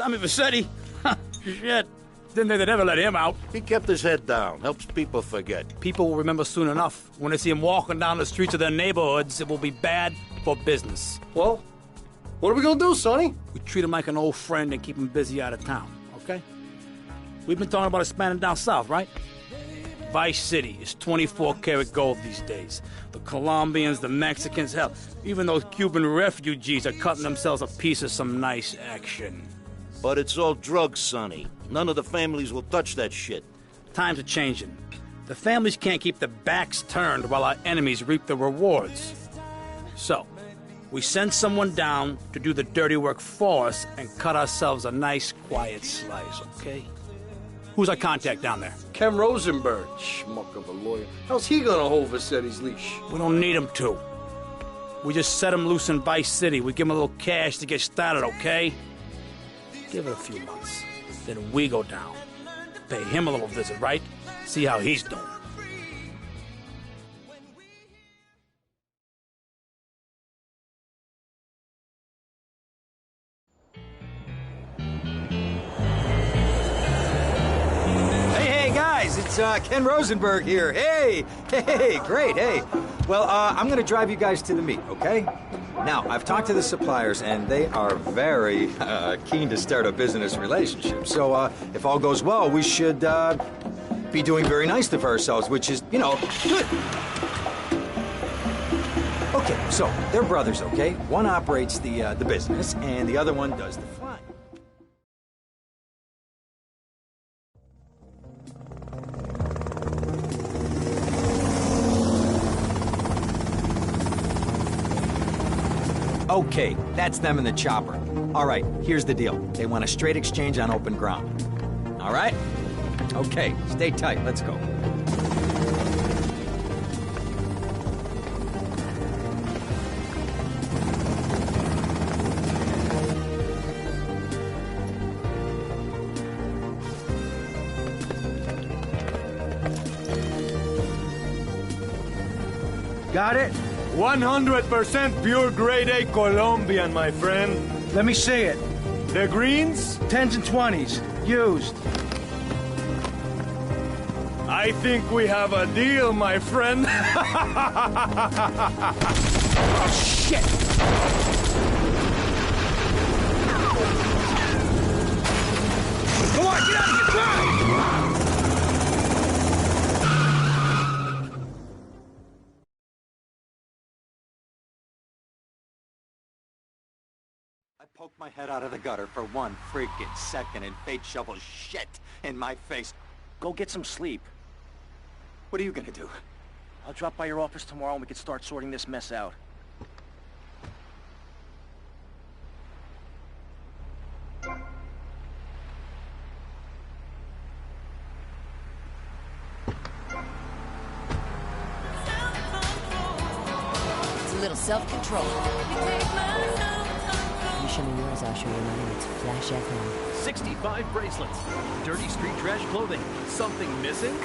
Tommy Vercetti? Shit. Didn't think they'd ever let him out. He kept his head down. Helps people forget. People will remember soon enough. When they see him walking down the streets of their neighborhoods, it will be bad for business. Well, what are we gonna do, Sonny? We treat him like an old friend and keep him busy out of town, okay? We've been talking about expanding down south, right? Vice City is 24 karat gold these days. The Colombians, the Mexicans, hell, even those Cuban refugees are cutting themselves a piece of some nice action. But it's all drugs, Sonny. None of the families will touch that shit. Times are changing. The families can't keep their backs turned while our enemies reap the rewards. So, we send someone down to do the dirty work for us and cut ourselves a nice, quiet slice, okay? Who's our contact down there? Ken Rosenberg, schmuck of a lawyer. How's he gonna hold Vercetti's leash? We don't need him to. We just set him loose in Vice City. We give him a little cash to get started, okay? Give it a few months. Then we go down. Pay him a little visit, right? See how he's doing. It's Ken Rosenberg here. Hey, great, hey. Well, I'm gonna drive you guys to the meet, okay? Now, I've talked to the suppliers, and they are very keen to start a business relationship. So, if all goes well, we should be doing very nicely for ourselves, which is, you know, good. Okay, so they're brothers, okay? One operates the business, and the other one does the flying. Okay, that's them in the chopper. All right, here's the deal. They want a straight exchange on open ground. All right? Okay, stay tight. Let's go. Got it? 100% pure grade A Colombian, my friend. Let me see it. The greens? 10s and 20s. Used. I think we have a deal, my friend. Oh, shit! Come on, get out of here! Drive! I poked my head out of the gutter for 1 freaking second and fate shovels shit in my face. Go get some sleep. What are you gonna do? I'll drop by your office tomorrow and we can start sorting this mess out. It's a little self-control. You show me yours, I'll show you mine. It's Flash FM. 65 bracelets. Dirty street trash clothing. Something missing?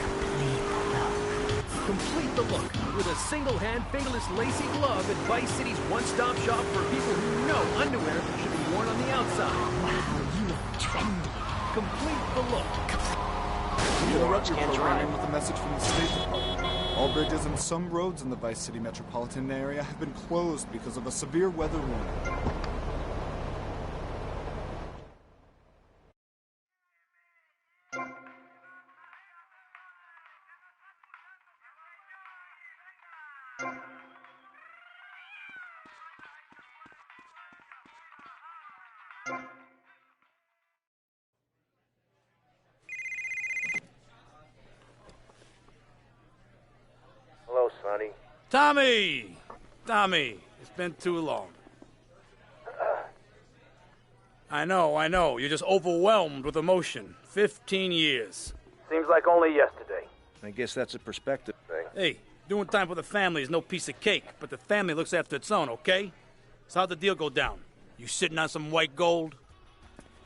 Complete the look with a single-hand, fingerless, lacy glove at Vice City's one-stop shop for people who know underwear should be worn on the outside. Wow, you are trendy. Complete the look. We interrupt your programming with a message from the State Department. All bridges and some roads in the Vice City metropolitan area have been closed because of a severe weather warning. Hello, Sonny. Tommy, it's been too long. I know, you're just overwhelmed with emotion. 15 years. Seems like only yesterday. I guess that's a perspective thing. Hey, doing time for the family is no piece of cake, but the family looks after its own, okay? So how'd the deal go down? You sitting on some white gold?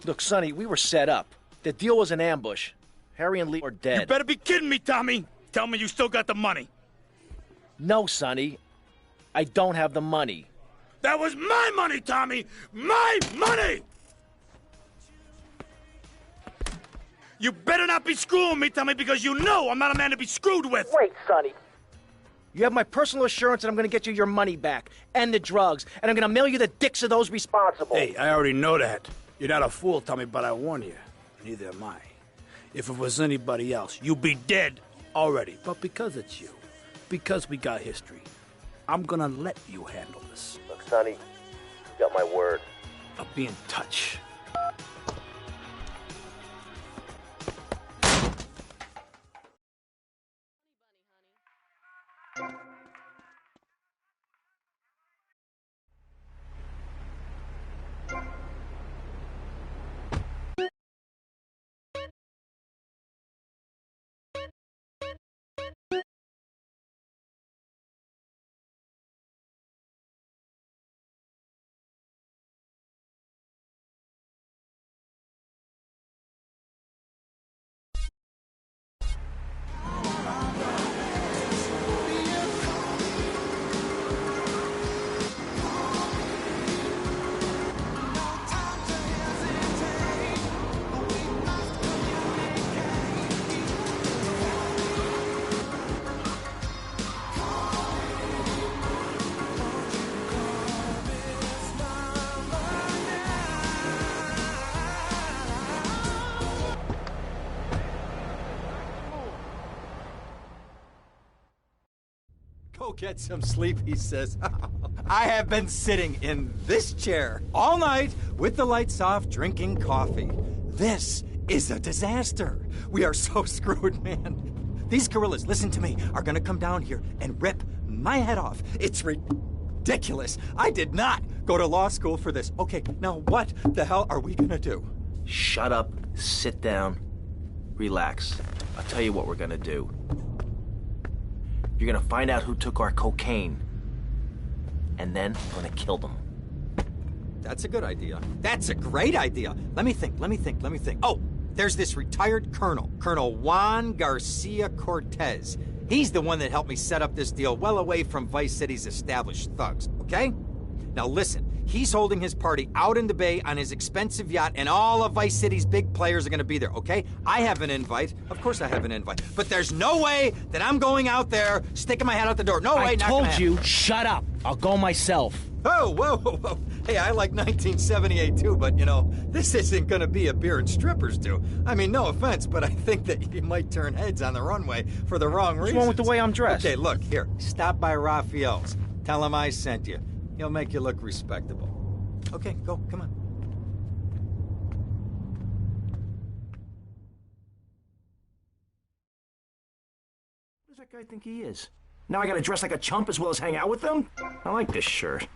Look, Sonny, we were set up. The deal was an ambush. Harry and Lee are dead. You better be kidding me, Tommy! Tell me you still got the money. No, Sonny. I don't have the money. That was my money, Tommy! My money! You better not be screwing me, Tommy, because you know I'm not a man to be screwed with. Wait, Sonny. You have my personal assurance that I'm going to get you your money back and the drugs, and I'm going to mail you the dicks of those responsible. Hey, I already know that. You're not a fool, Tommy, but I warn you, neither am I. If it was anybody else, you'd be dead already. But because it's you, because we got history, I'm gonna let you handle this. Look, Sonny, you got my word. I'll be in touch. Go get some sleep, he says. I have been sitting in this chair all night with the lights off, drinking coffee. This is a disaster. We are so screwed, man. These gorillas, listen to me, are gonna come down here and rip my head off. It's ridiculous. I did not go to law school for this. Okay, now what the hell are we gonna do? Shut up, sit down, relax. I'll tell you what we're gonna do. You're gonna find out who took our cocaine, and then we're gonna kill them. That's a good idea. That's a great idea. Let me think. Oh, there's this retired colonel, Colonel Juan Garcia Cortez. He's the one that helped me set up this deal well away from Vice City's established thugs, okay? Now listen, he's holding his party out in the bay on his expensive yacht, and all of Vice City's big players are gonna be there, okay? I have an invite. Of course I have an invite. But there's no way that I'm going out there sticking my head out the door. No way, I not told gonna you, happen. shut up. I'll go myself. Oh, whoa. Hey, I like 1978 too, but you know, this isn't gonna be a beer and strippers do. I mean, no offense, but I think that you might turn heads on the runway for the wrong reasons. What's wrong with the way I'm dressed? Okay, look, here, stop by Raphael's. Tell him I sent you. He'll make you look respectable. Okay, go, come on. Who does that guy think he is? Now I gotta dress like a chump as well as hang out with them? I like this shirt.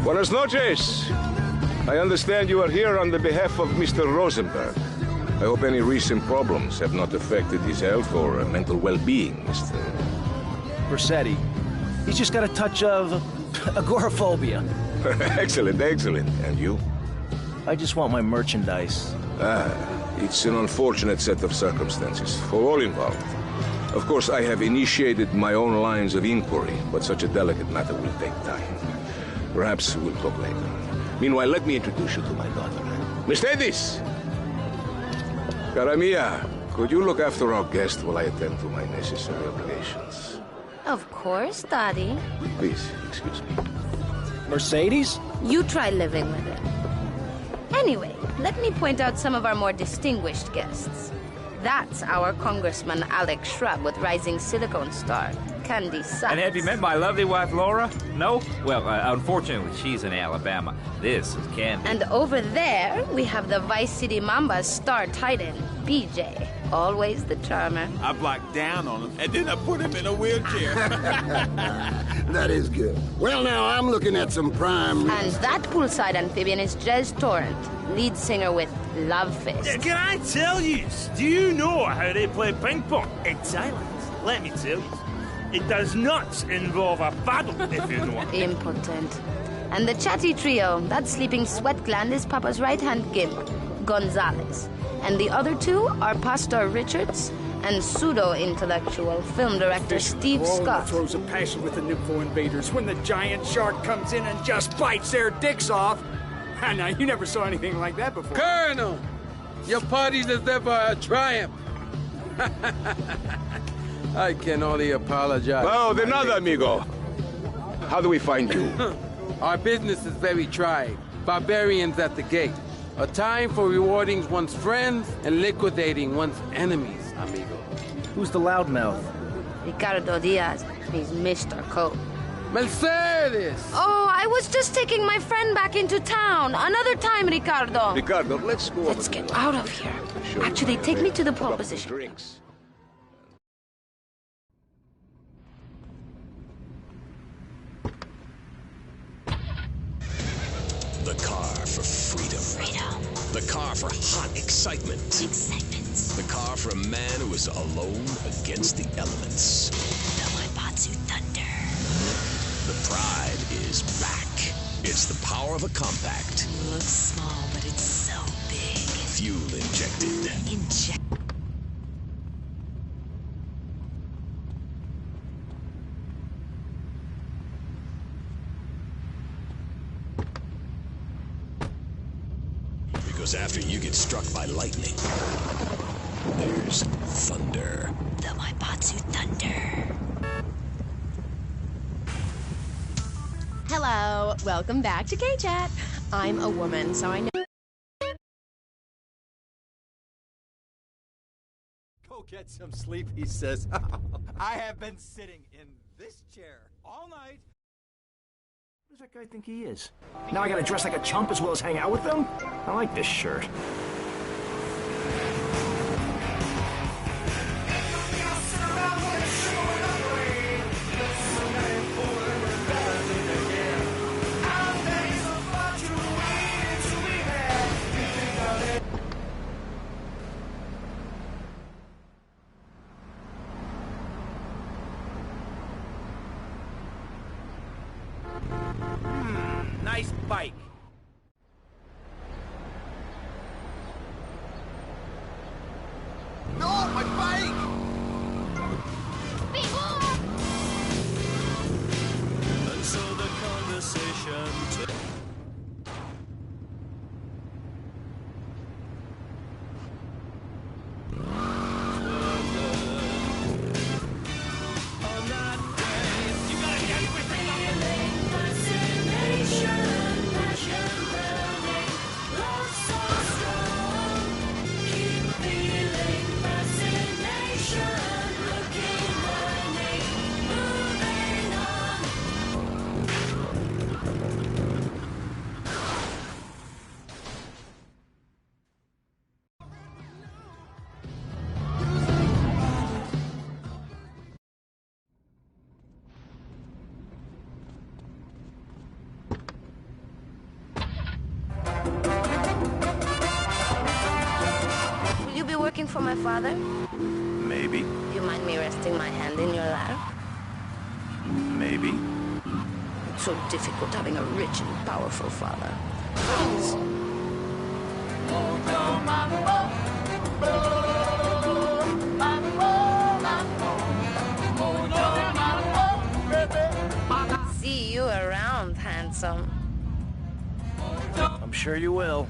Buenas noches. I understand you are here on the behalf of Mr. Rosenberg. I hope any recent problems have not affected his health or mental well-being, Mr. Vercetti. He's just got a touch of agoraphobia. Excellent. And you? I just want my merchandise. It's an unfortunate set of circumstances for all involved. Of course, I have initiated my own lines of inquiry, but such a delicate matter will take time. Perhaps we'll talk later. Meanwhile, let me introduce you to my daughter. Miss Davis! Cara mia, could you look after our guest while I attend to my necessary obligations? Of course, Daddy. Please, excuse me. Mercedes? You try living with it. Anyway, let me point out some of our more distinguished guests. That's our Congressman Alex Shrub with Rising Silicone Star, Candy Sachs. And have you met my lovely wife, Laura? No? Well, unfortunately, she's in Alabama. This is Candy. And over there, we have the Vice City Mamba's star titan, BJ. Always the charmer. I blocked down on him, and then I put him in a wheelchair. That is good. Well, now, I'm looking at some prime... And that poolside amphibian is Jez Torrent, lead singer with Love Fist. Yeah, can I tell you? Do you know how they play ping pong? It's silent. Let me tell you. It does not involve a paddle, if you know what. Impotent. And the chatty trio, that sleeping sweat gland is Papa's right-hand gimp, Gonzalez. And the other two are Pastor Richards and pseudo-intellectual film director Steve Scott. Throws a passion with the Nympho invaders when the giant shark comes in and just bites their dicks off. Now, you never saw anything like that before. Colonel, your party deserves a triumph. I can only apologize. Oh, de nada, amigo. How do we find you? Our business is very trying. Barbarians at the gate. A time for rewarding one's friends and liquidating one's enemies, amigo. Who's the loudmouth? Ricardo Diaz. He's Mr. Coke. Mercedes! Oh, I was just taking my friend back into town. Another time, Ricardo. Ricardo, let's go. Let's get out of here. Actually, take me to the pole position. Drinks. The car for freedom. The car for hot excitement. The car for a man who is alone against the elements. The Waibatsu Thunder. The pride is back. It's the power of a compact. Looks small, but it's so big. Fuel injected. Because after you get struck by lightning, there's thunder. The Waibatsu Thunder. Hello, welcome back to K-Chat. I'm a woman, so I know... Go get some sleep, he says. I have been sitting in this chair all night. Who does that guy think he is? Now I gotta dress like a chump as well as hang out with them? I like this shirt. Nice bike. No, my bike! And so the conversation Working for my father? Maybe. Do you mind me resting my hand in your lap? Maybe. It's so difficult having a rich and powerful father. Please. around, handsome. I'm sure you will.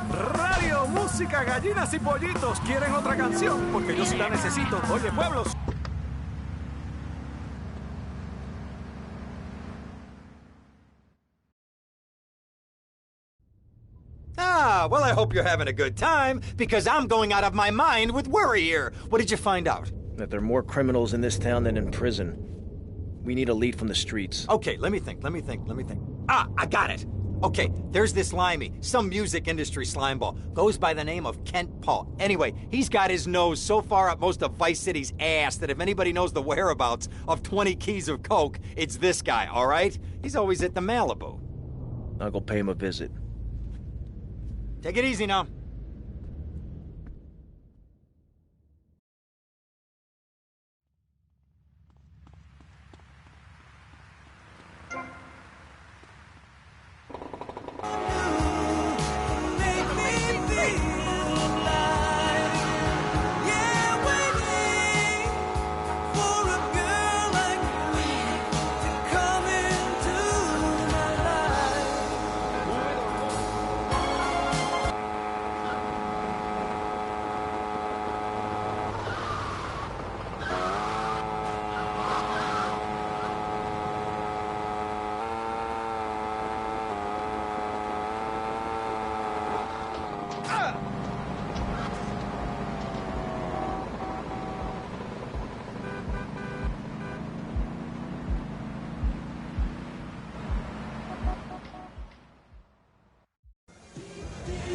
Radio, música, gallinas y pollitos. ¿Quieren otra canción? Porque yo sí la necesito. Oye, pueblos. Ah, well, I hope you're having a good time, because I'm going out of my mind with worry here. What did you find out? That there are more criminals in this town than in prison. We need a lead from the streets. Okay, let me think. Ah, I got it. Okay, there's this limey, some music industry slimeball. Goes by the name of Kent Paul. Anyway, he's got his nose so far up most of Vice City's ass that if anybody knows the whereabouts of 20 keys of coke, it's this guy, all right? He's always at the Malibu. I'll go pay him a visit. Take it easy now.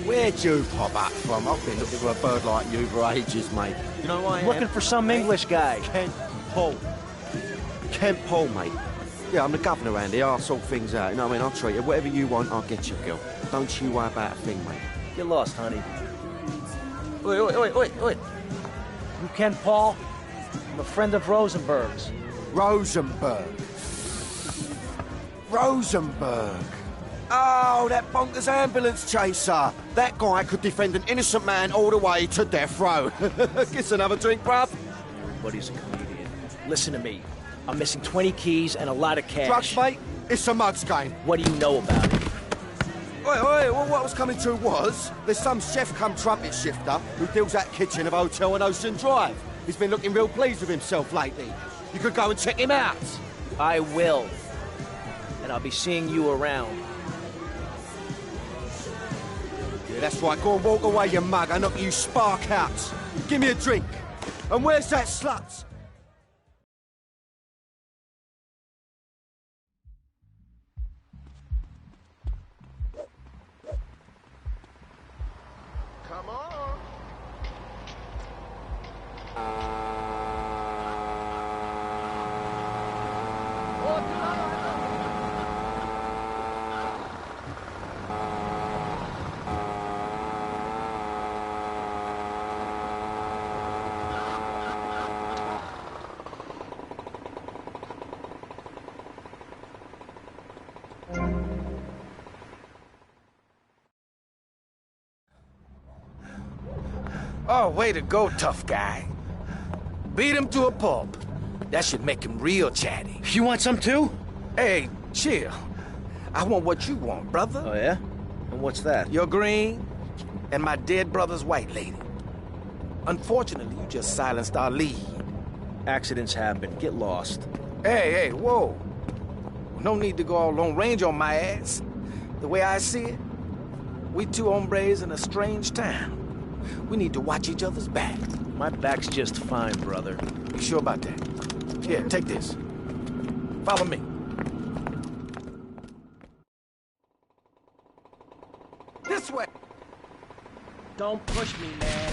Where'd you pop up from? I've been looking for a bird like you for ages, mate. You know who I am? Looking for some English guy. Kent Paul. Kent Paul, mate. Yeah, I'm the governor around here. I'll sort things out. You know what I mean? I'll treat you. Whatever you want, I'll get you, girl. Don't you worry about a thing, mate. Get lost, honey. Oi. You Ken Paul? I'm a friend of Rosenberg's. Rosenberg. Oh, that bonkers ambulance chaser. That guy could defend an innocent man all the way to death row. Get another drink, bruv. Everybody's a comedian. Listen to me. I'm missing 20 keys and a lot of cash. Drugs, mate? It's a mud's game. What do you know about it? Well, what I was coming to was, there's some chef come trumpet shifter who deals that kitchen of a hotel on Ocean Drive. He's been looking real pleased with himself lately. You could go and check him out. I will. And I'll be seeing you around. Yeah, that's right. Go and walk away, you mug. I knock you spark out. Give me a drink. And where's that slut? Come on. Oh, way to go, tough guy. Beat him to a pulp. That should make him real chatty. You want some too? Hey, chill. I want what you want, brother. Oh, yeah? And what's that? Your green and my dead brother's white lady. Unfortunately, you just silenced our lead. Accidents happen. Get lost. Hey, whoa. No need to go all Lone Ranger on my ass. The way I see it, we two hombres in a strange town. We need to watch each other's back. My back's just fine, brother. You sure about that? Here, take this. Follow me. This way. Don't push me, man.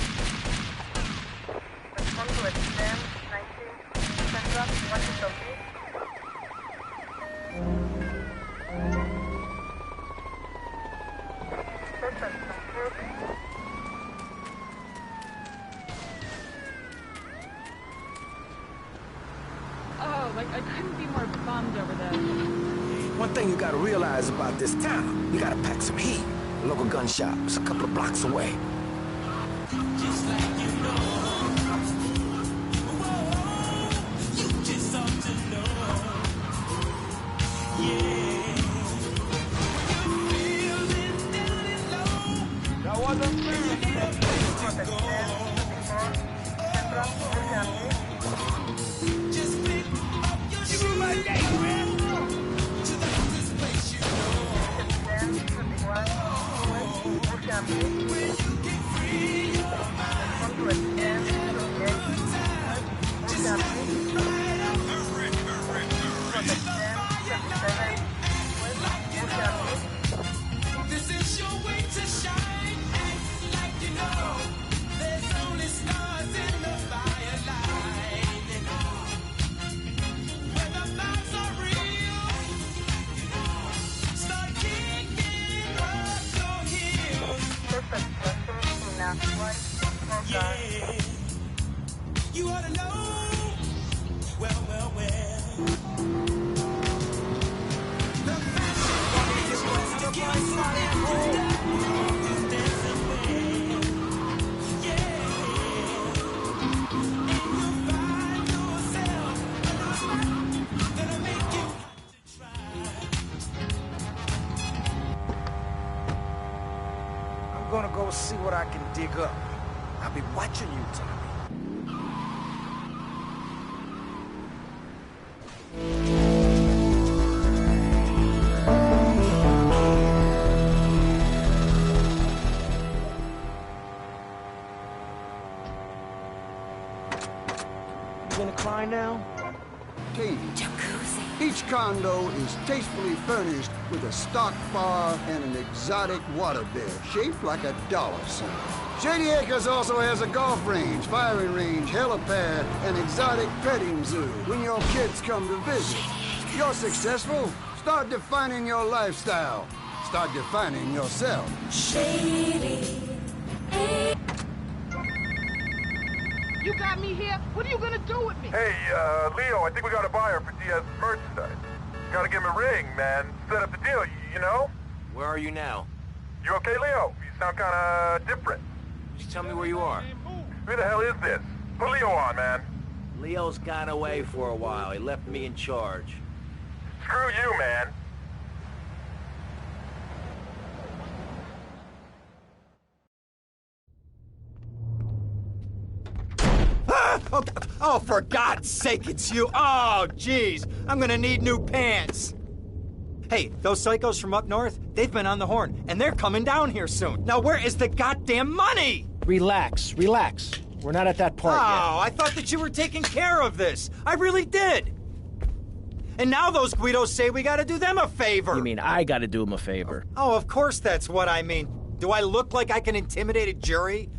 thing you gotta realize about this town, you gotta pack some heat. The local gun shop is a couple of blocks away. You ought to know. Well, well, well. The fashion is what's to give us dancing way. Yeah. And you'll find yourself that'll make you to try. I'm gonna go see what I can dig up. I'll be watching you, Tommy. You gonna cry now? Katie. Each condo is tastefully furnished with a stock bar and an exotic water bear shaped like a dollar sign. Shady Acres also has a golf range, firing range, helipad, and exotic petting zoo when your kids come to visit. You're successful. Start defining your lifestyle. Start defining yourself. Shady. You got me here? What are you gonna do with me? Hey, Leo, I think we got a buyer for Diaz's merchandise. Gotta give him a ring, man. Set up the deal, you know? Where are you now? You okay, Leo? You sound kinda different. Just tell me where you are. Who the hell is this? Put Leo on, man. Leo's gone away for a while. He left me in charge. Screw you, man. Oh, for God's sake, it's you. Oh, jeez. I'm gonna need new pants. Hey, those psychos from up north, they've been on the horn, and they're coming down here soon. Now, where is the goddamn money? Relax, relax. We're not at that part yet. Oh, I thought that you were taking care of this. I really did. And now those Guidos say we gotta do them a favor. You mean I gotta do them a favor? Oh, of course that's what I mean. Do I look like I can intimidate a jury?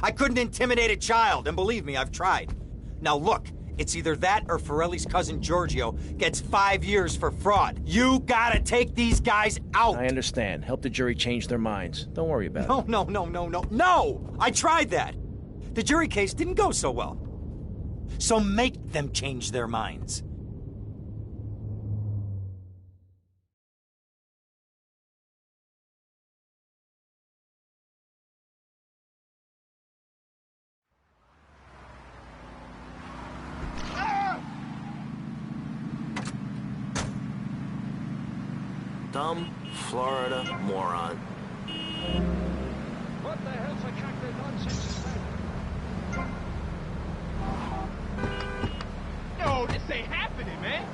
I couldn't intimidate a child, and believe me, I've tried. Now look, it's either that or Forelli's cousin Giorgio gets 5 years for fraud. You gotta take these guys out. I understand. Help the jury change their minds. Don't worry about it. No! I tried that. The jury case didn't go so well. So make them change their minds. Dumb Florida moron. What the hell's the kind of nonsense is that? No, this ain't happening, man.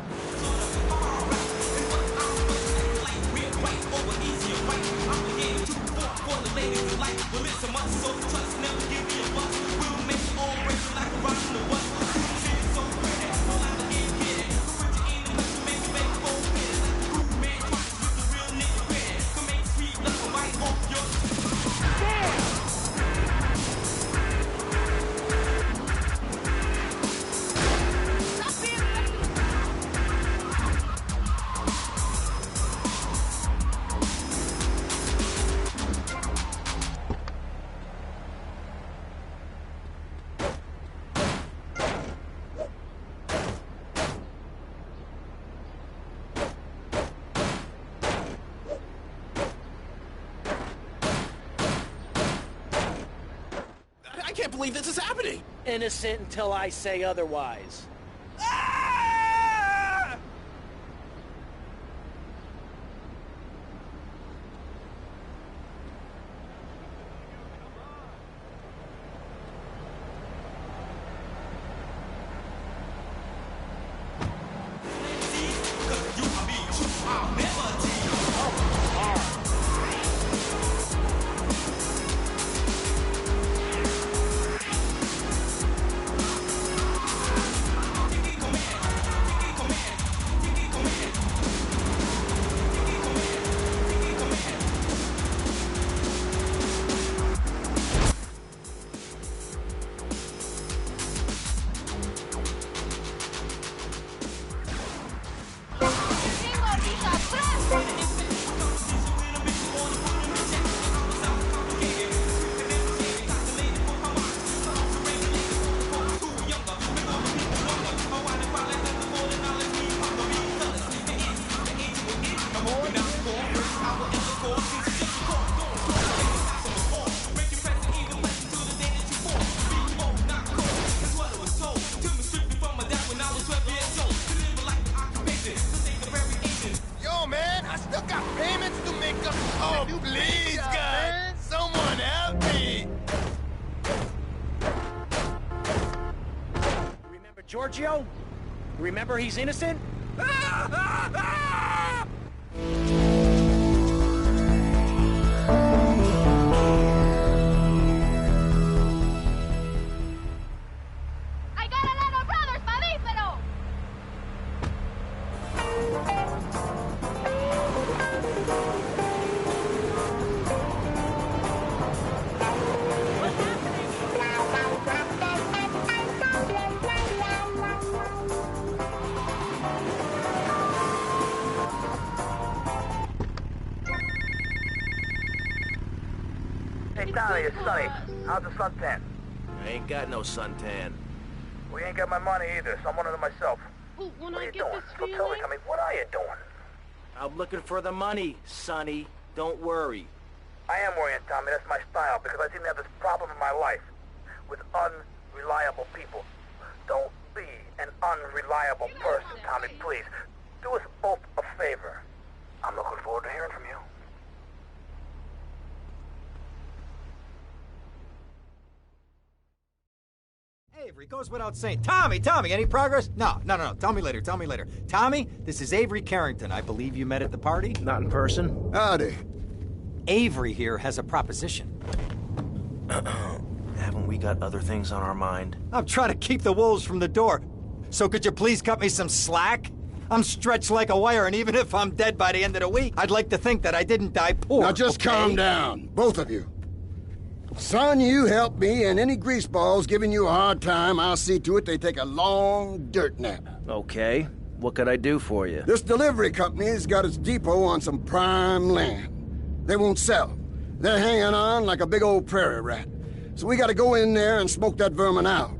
can't believe this is happening. Innocent until I say otherwise. Yo, man, I still got payments to make up. Oh, please, God, someone help me. Remember Giorgio? Remember he's innocent? I got a little brothers, mamífero! Hey, Tommy, it's Sonny. How's the suntan? I ain't got no suntan. We ain't got my money either, so I'm one of them myself. Ooh, when What I are you get doing? this Don't feeling... tell me, I mean, what are you doing? I'm looking for the money, Sonny. Don't worry. I am worrying, Tommy. That's my style, because I seem to have this problem in my life with unreliable people. Don't be an unreliable person, Tommy, please. Do us both a favor. I'm looking forward to hearing from you. Avery, goes without saying. Tommy, any progress? No. Tell me later. Tommy, this is Avery Carrington. I believe you met at the party? Not in person. Howdy. Avery here has a proposition. Haven't we got other things on our mind? I'm trying to keep the wolves from the door. So could you please cut me some slack? I'm stretched like a wire, and even if I'm dead by the end of the week, I'd like to think that I didn't die poor. Now just calm down, both of you. Son, you help me, and any greaseballs giving you a hard time, I'll see to it they take a long dirt nap. Okay. What could I do for you? This delivery company's got its depot on some prime land. They won't sell. They're hanging on like a big old prairie rat. So we gotta go in there and smoke that vermin out.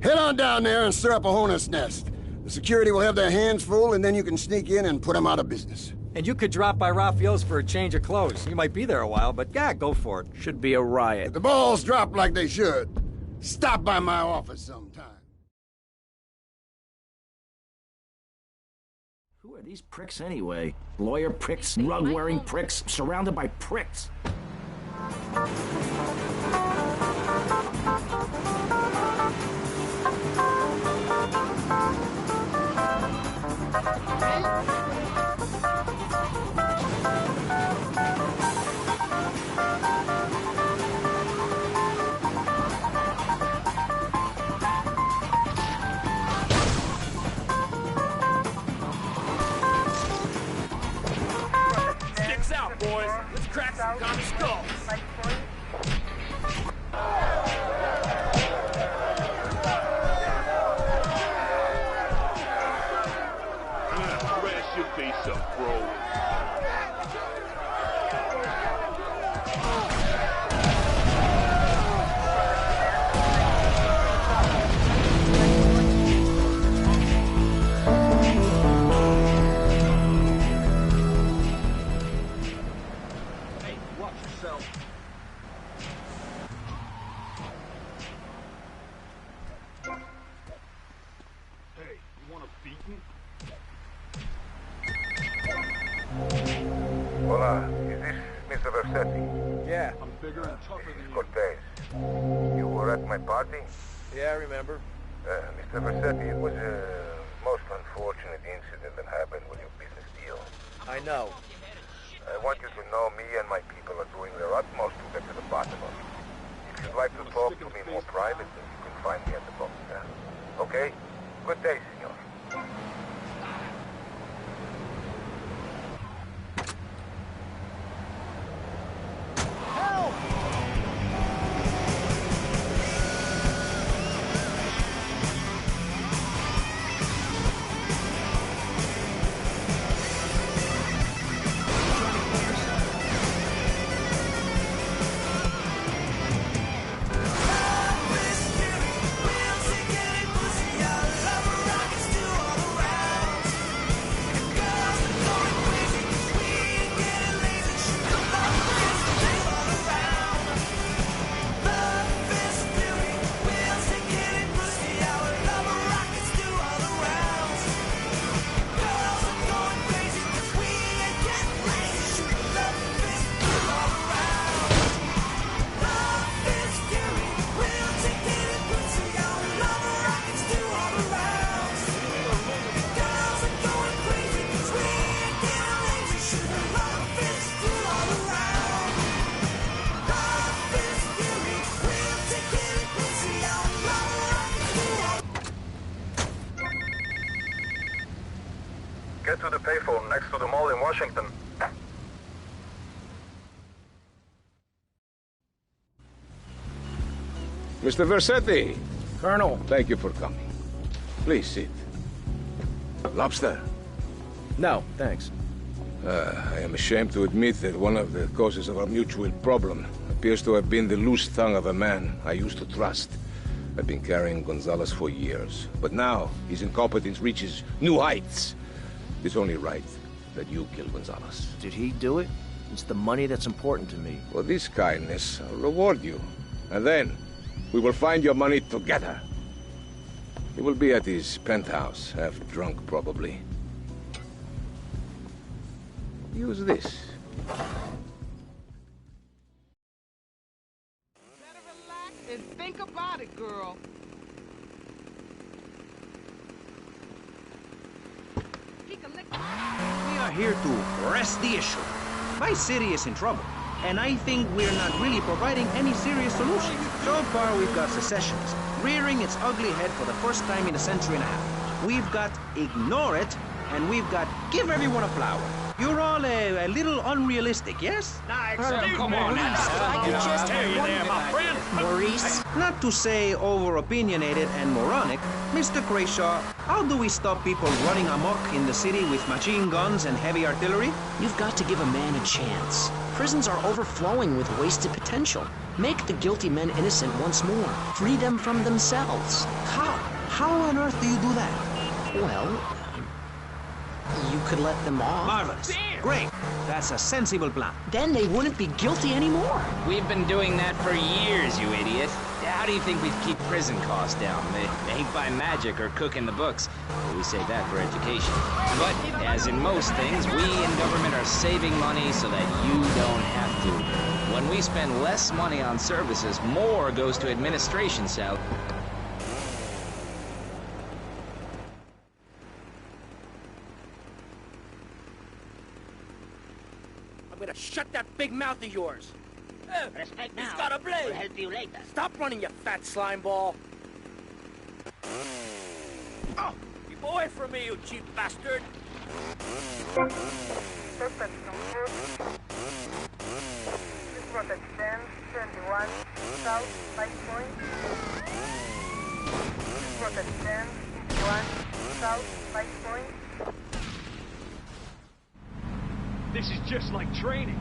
Head on down there and stir up a hornet's nest. The security will have their hands full, and then you can sneak in and put them out of business. And you could drop by Raphael's for a change of clothes. You might be there a while, but yeah, go for it. Should be a riot. If the balls drop like they should, stop by my office sometime. Who are these pricks anyway? Lawyer pricks, rug-wearing pricks, surrounded by pricks. Sticks out, boys. Let's crack some common skulls. Rest your face up, bro. Hey, watch yourself. Mr. Versetti. Yeah. I'm bigger and tougher than you. Cortez. You were at my party? Yeah, I remember. Mr. Versetti, it was a most unfortunate incident that happened with your business deal. I know. I want you to know me and my people are doing their utmost to get to the bottom of it. If you'd like to talk to me more privately, you can find me at the boat stand. Okay? Good day, senor. Get to the payphone next to the mall in Washington. Mr. Versetti. Colonel. Thank you for coming. Please sit. Lobster? No, thanks. I am ashamed to admit that one of the causes of our mutual problem appears to have been the loose tongue of a man I used to trust. I've been carrying Gonzalez for years, but now his incompetence reaches new heights. It's only right that you kill Gonzalez. Did he do it? It's the money that's important to me. For this kindness, I'll reward you. And then, we will find your money together. He will be at his penthouse, half drunk probably. Use this. And think about it, girl. We are here to rest the issue. Vice City is in trouble, and I think we're not really providing any serious solutions. So far, we've got secessions rearing its ugly head for the first time in a century and a half. We've got ignore it, and we've got give everyone a flower. You're all a little unrealistic, yes? Come on now. Hey there, my friend. Maurice. Not to say over-opinionated and moronic, Mr. Crayshaw, how do we stop people running amok in the city with machine guns and heavy artillery? You've got to give a man a chance. Prisons are overflowing with wasted potential. Make the guilty men innocent once more. Free them from themselves. How? How on earth do you do that? Well, you could let them off. Marvelous. Great. That's a sensible plan. Then they wouldn't be guilty anymore. We've been doing that for years, you idiot. How do you think we'd keep prison costs down? They ain't by magic or cooking the books. We save that for education. But, as in most things, we in government are saving money so that you don't have to. When we spend less money on services, more goes to administration salary. I'm gonna shut that big mouth of yours. Respect He's now. got a blade. We'll help you later. Stop running, you fat slime ball. Oh, keep away from me, you cheap bastard. Suspect number. This was at 10:21 South 5 Point. This was at 10:21 South 5 Point. This is just like training.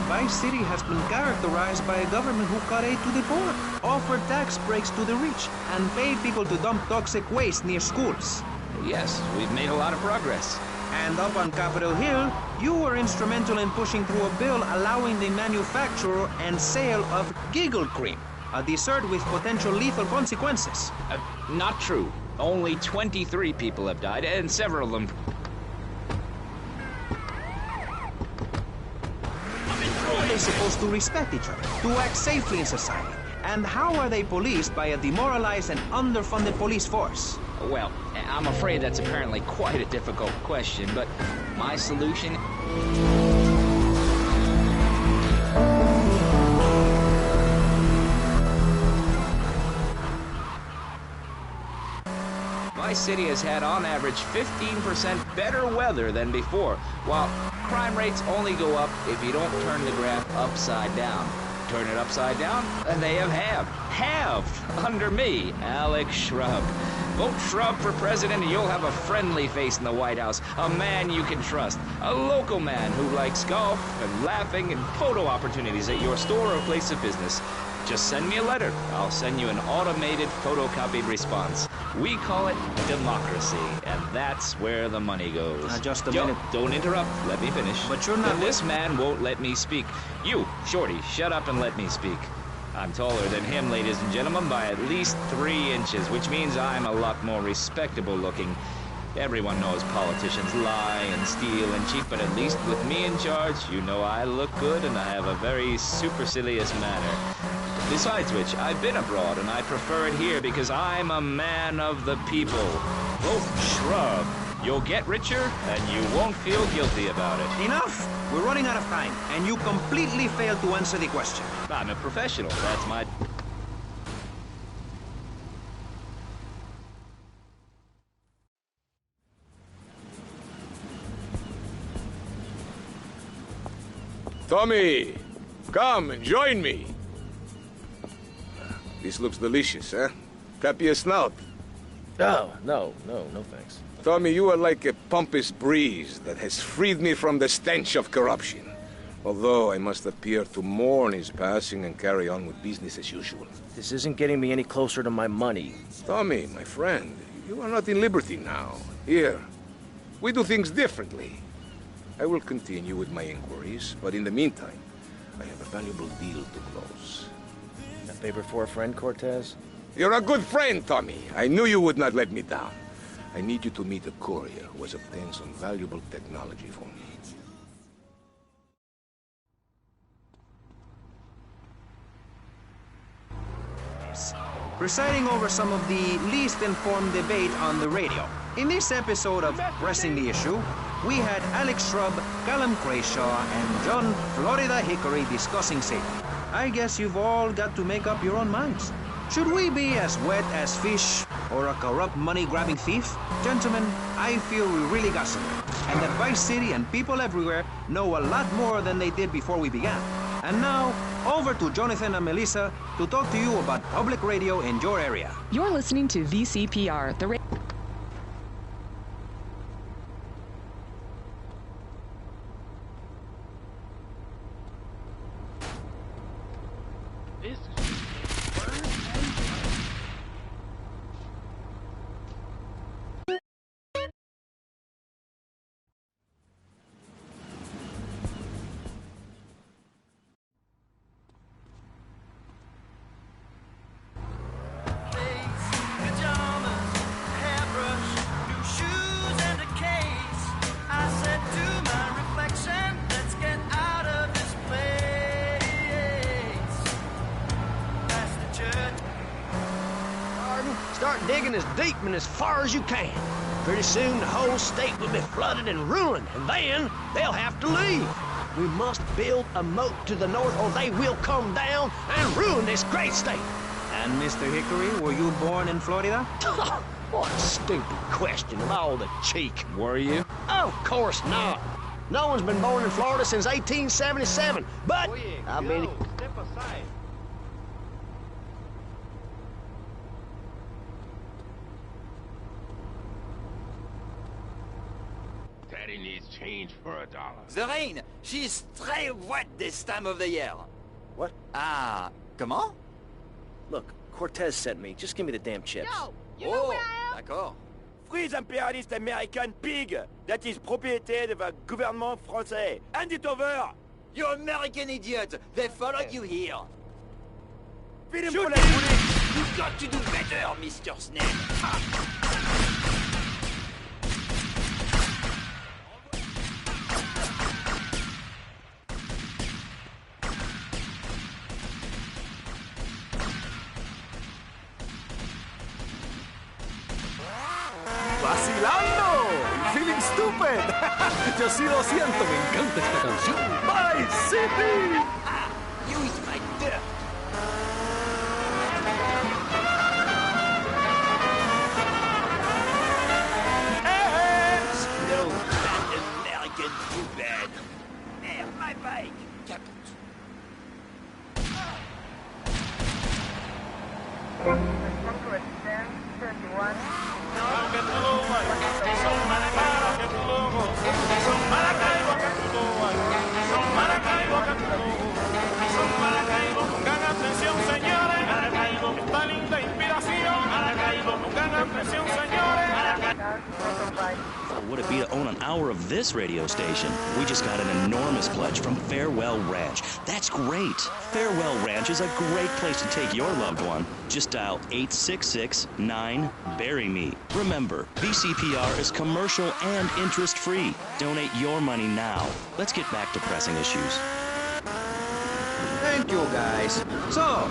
Vice City has been characterized by a government who cut aid to the poor, offered tax breaks to the rich, and paid people to dump toxic waste near schools. Yes, we've made a lot of progress. And up on Capitol Hill, you were instrumental in pushing through a bill allowing the manufacture and sale of giggle cream, a dessert with potential lethal consequences. Not true. Only 23 people have died, and several of them... they supposed to respect each other, to act safely in society? And how are they policed by a demoralized and underfunded police force? Well, I'm afraid that's apparently quite a difficult question, but my solution... My city has had, on average, 15% better weather than before, while crime rates only go up if you don't turn the graph upside down. Turn it upside down, and they have halved under me, Alex Shrub. Vote Shrub for president and you'll have a friendly face in the White House, a man you can trust, a local man who likes golf and laughing and photo opportunities at your store or place of business. Just send me a letter. I'll send you an automated photocopied response. We call it democracy, and that's where the money goes. Just a minute. Don't interrupt. Let me finish. But you're not... And this man won't let me speak. You, Shorty, shut up and let me speak. I'm taller than him, ladies and gentlemen, by at least 3 inches, which means I'm a lot more respectable looking. Everyone knows politicians lie and steal and cheat, but at least with me in charge, you know I look good and I have a very supercilious manner. Besides which, I've been abroad and I prefer it here because I'm a man of the people. Vote Shrub. You'll get richer and you won't feel guilty about it. Enough! We're running out of time, and you completely failed to answer the question. I'm a professional. That's my... Tommy, come and join me. This looks delicious, huh? Tap your snout. Oh, no thanks. Tommy, you are like a pompous breeze that has freed me from the stench of corruption. Although I must appear to mourn his passing and carry on with business as usual. This isn't getting me any closer to my money. Tommy, my friend, you are not in liberty now. Here, we do things differently. I will continue with my inquiries, but in the meantime, I have a valuable deal to close. A favor for a friend, Cortez? You're a good friend, Tommy. I knew you would not let me down. I need you to meet a courier who has obtained some valuable technology for me. Presiding over some of the least informed debate on the radio. In this episode of Pressing the Issue, we had Alex Shrub, Callum Crayshaw, and John Florida Hickory discussing safety. I guess you've all got to make up your own minds. Should we be as wet as fish or a corrupt money-grabbing thief? Gentlemen, I feel we really got something, and that Vice City and people everywhere know a lot more than they did before we began. And now, over to Jonathan and Melissa to talk to you about public radio in your area. You're listening to VCPR, the Start digging as deep and as far as you can. Pretty soon the whole state will be flooded and ruined, and then they'll have to leave. We must build a moat to the north or they will come down and ruin this great state. And Mr. Hickory, were you born in Florida? What a stupid question of all the cheek. Were you? Of course not. No one's been born in Florida since 1877, but I've been... Step aside. Daddy needs change for $1. The rain, she's très wet this time of the year. What? Ah, comment? Look, Cortez sent me. Just give me the damn chips. D'accord. Free the imperialist American pig that is propriété of the gouvernement français. Hand it over! You American idiot! They followed you here. Feed him Shoot for the him! police! You've got to do better, Mr. Snake. bailando, feeling stupid. Yo sí lo siento, me encanta esta canción. Vice City. Use my dick. No fat American too bad. Man, my bike. What would it be to own an hour of this radio station? We just got an enormous pledge from Farewell Ranch. That's great. Farewell Ranch is a great place to take your loved one. Just dial 866-9-BURY-ME. Remember, VCPR is commercial and interest-free. Donate your money now. Let's get back to pressing issues. Thank you, guys. So,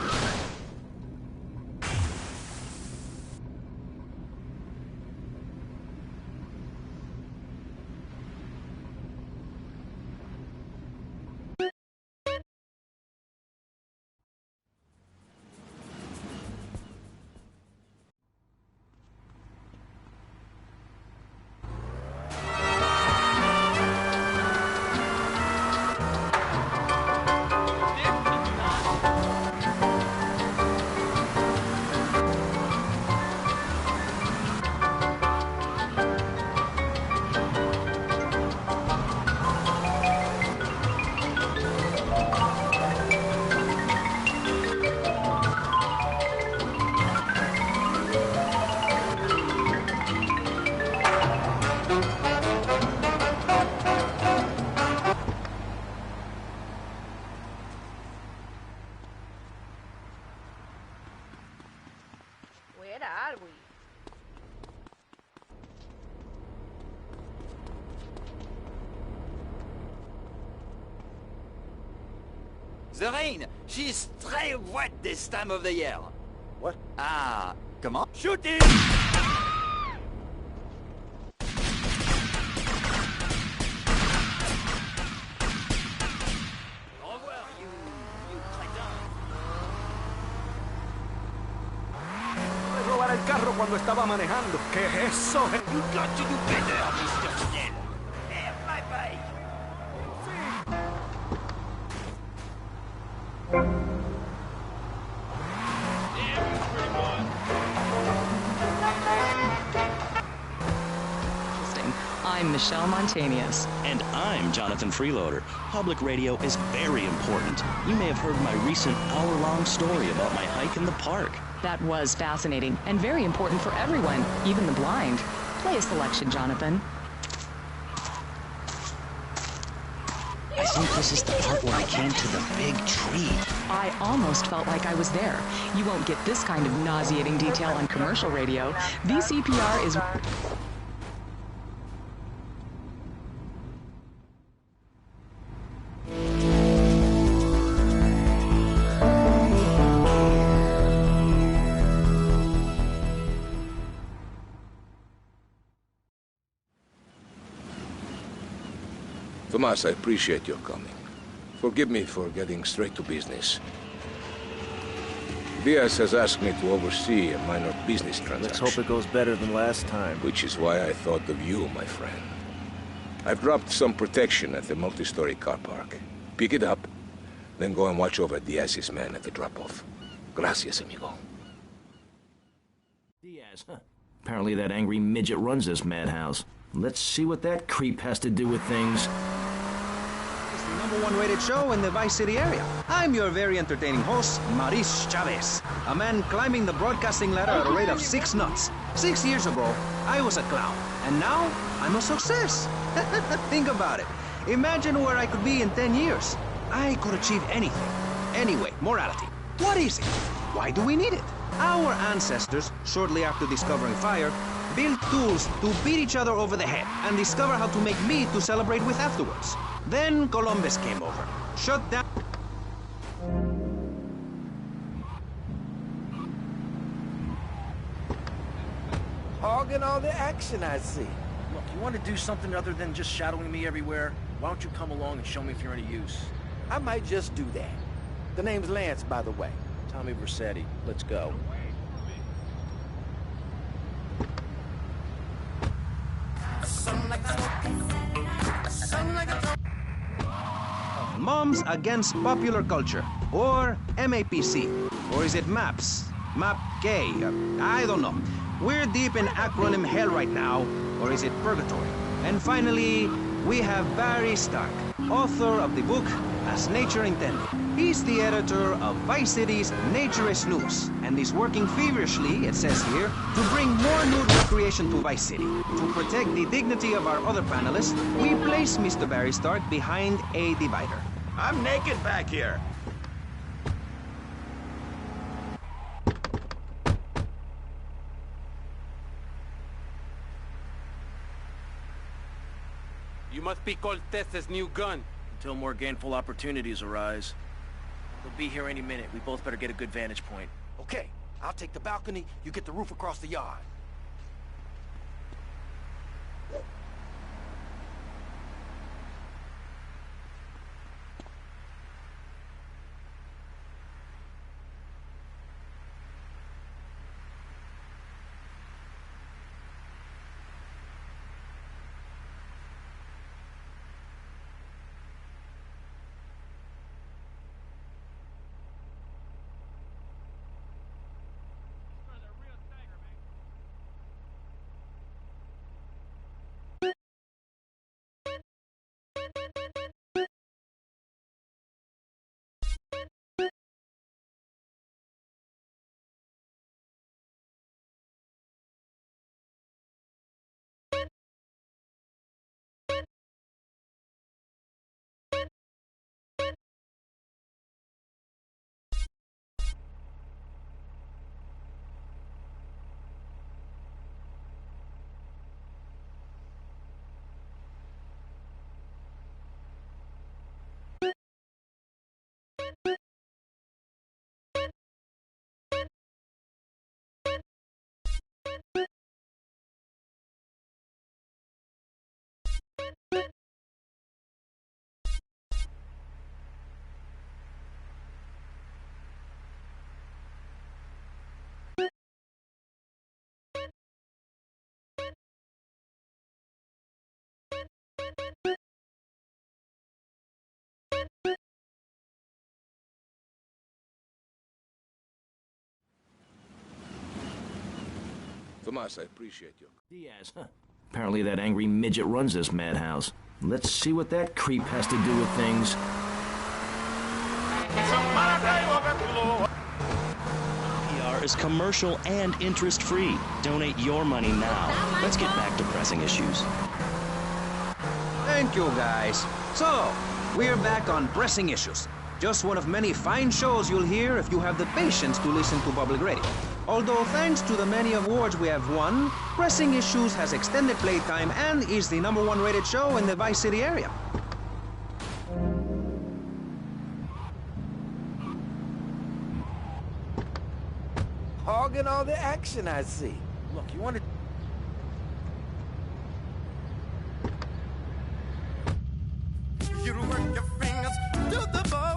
Where are we? The rain, she's très wet this time of the year. What? Ah, comment? Shoot it! Robar el carro cuando estaba manejando. ¿Qué es eso? You got to do better, Mr. Fidel. Have my bike. I'm Michelle Montañez. And I'm Jonathan Freeloader. Public radio is very important. You may have heard my recent hour-long story about my hike in the park. That was fascinating and very important for everyone, even the blind. Play a selection, Jonathan. I think this is the part where I came to the big tree. I almost felt like I was there. You won't get this kind of nauseating detail on commercial radio. VCPR is... Tomas, I appreciate your coming. Forgive me for getting straight to business. Diaz has asked me to oversee a minor business transaction. Let's hope it goes better than last time. Which is why I thought of you, my friend. I've dropped some protection at the multi-story car park. Pick it up, then go and watch over Diaz's men at the drop-off. Gracias, amigo. Diaz, huh? Apparently that angry midget runs this madhouse. Let's see what that creep has to do with things. It's the #1 rated show in the Vice City area. I'm your very entertaining host, Maurice Chavez, a man climbing the broadcasting ladder at a rate of 6 knots. 6 years ago, I was a clown, and now I'm a success. Think about it. Imagine where I could be in 10 years. I could achieve anything. Anyway, morality. What is it? Why do we need it? Our ancestors, shortly after discovering fire, built tools to beat each other over the head and discover how to make meat to celebrate with afterwards. Then Columbus came over, shut down... Hog, Hogging all the action, I see. Look, you want to do something other than just shadowing me everywhere? Why don't you come along and show me if you're any use? I might just do that. The name's Lance, by the way. Tommy Vercetti. Let's go. Moms Against Popular Culture, or MAPC. Or is it MAPS? MAP-K? I don't know. We're deep in acronym hell right now, or is it purgatory? And finally, we have Barry Stark, author of the book As Nature Intended. He's the editor of Vice City's Naturist News, and is working feverishly, it says here, to bring more nude recreation to Vice City. To protect the dignity of our other panelists, we place Mr. Barry Stark behind a divider. I'm naked back here. You must be Cortez's new gun. Until more gainful opportunities arise. They'll be here any minute. We both better get a good vantage point. Okay, I'll take the balcony, you get the roof across the yard. Tomas, I appreciate you. Diaz, huh? Apparently that angry midget runs this madhouse. Let's see what that creep has to do with things. PR is commercial and interest-free. Donate your money now. Let's get back to pressing issues. Thank you, guys. So, we're back on Pressing Issues. Just one of many fine shows you'll hear if you have the patience to listen to public radio. Although thanks to the many awards we have won, Pressing Issues has extended playtime and is the #1 rated show in the Vice City area. Hogging all the action, I see. Look, you want to... You work your fingers to the bone.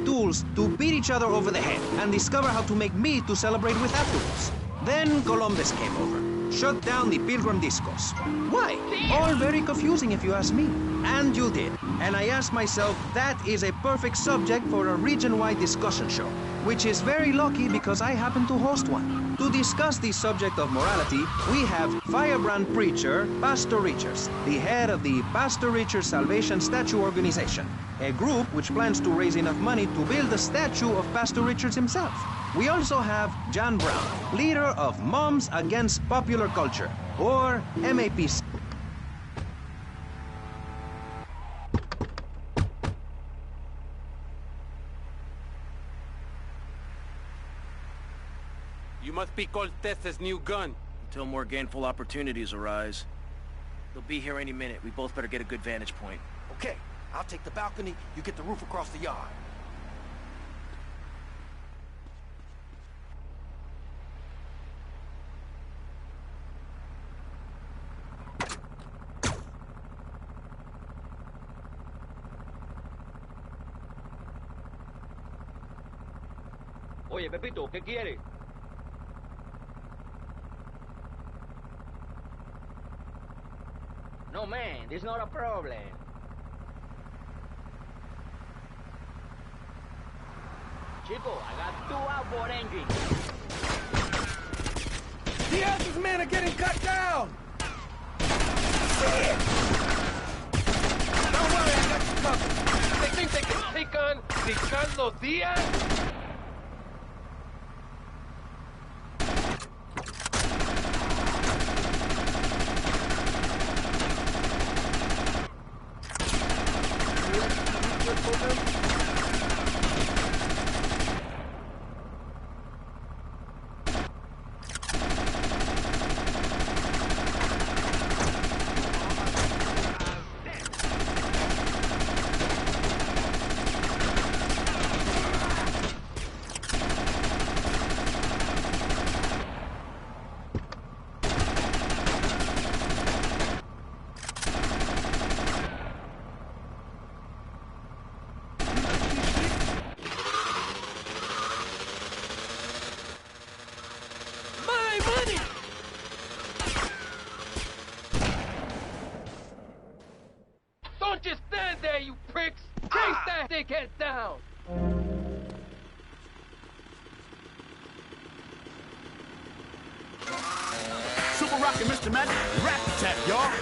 Tools to beat each other over the head and discover how to make meat to celebrate with afterwards. Then Columbus came over, shut down the Pilgrim Discos. Why? All very confusing if you ask me. And you did. And I asked myself, that is a perfect subject for a region-wide discussion show, which is very lucky because I happen to host one. To discuss the subject of morality, we have firebrand preacher Pastor Richards, the head of the Pastor Richards Salvation Statue Organization, a group which plans to raise enough money to build a statue of Pastor Richards himself. We also have John Brown, leader of Moms Against Popular Culture, or MAPC. You must be Cortez's new gun. Until more gainful opportunities arise. They'll be here any minute. We both better get a good vantage point. Okay, I'll take the balcony, you get the roof across the yard. Oye, Pepito, ¿qué quiere? No, man, this is not a problem. Chico, I got 2 outboard engines. Diaz's men are getting cut down! Shit! Don't worry, I got you covered. They think they can take on Ricardo Diaz? Don't just stand there, you pricks! Chase that dickhead down! Super Rocket Mr. Magic, rap attack, y'all!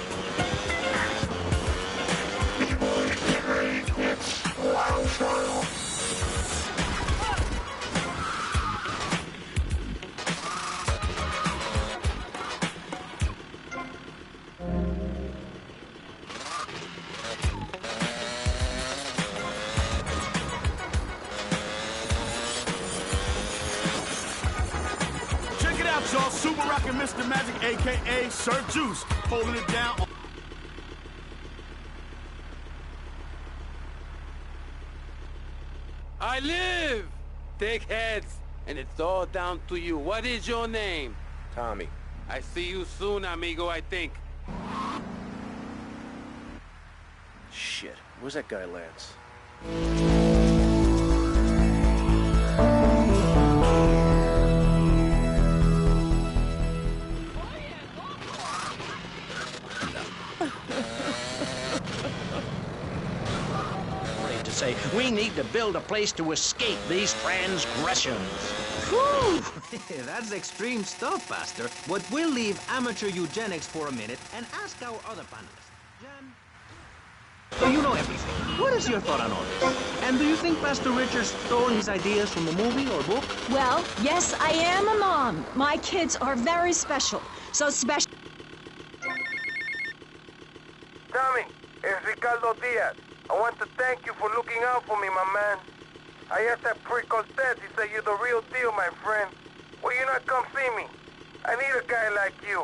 Y'all, Super Rocket Mr. Magic, a.k.a. Sir Juice, holding it down. I live, dickheads, and it's all down to you. What is your name? Tommy. I see you soon, amigo, I think. Shit, where's that guy, Lance? Say, we need to build a place to escape these transgressions. Whew! That's extreme stuff, Pastor. But we'll leave amateur eugenics for a minute and ask our other panelists. Jan? So you know everything. What is your thought on all this? And do you think Pastor Richard stole his ideas from a movie or book? Well, yes, I am a mom. My kids are very special. So special. Tommy, it's Ricardo Diaz. I want to thank you for looking out for me, my man. I asked that prick Cortez. He said you're the real deal, my friend. Will you not come see me? I need a guy like you.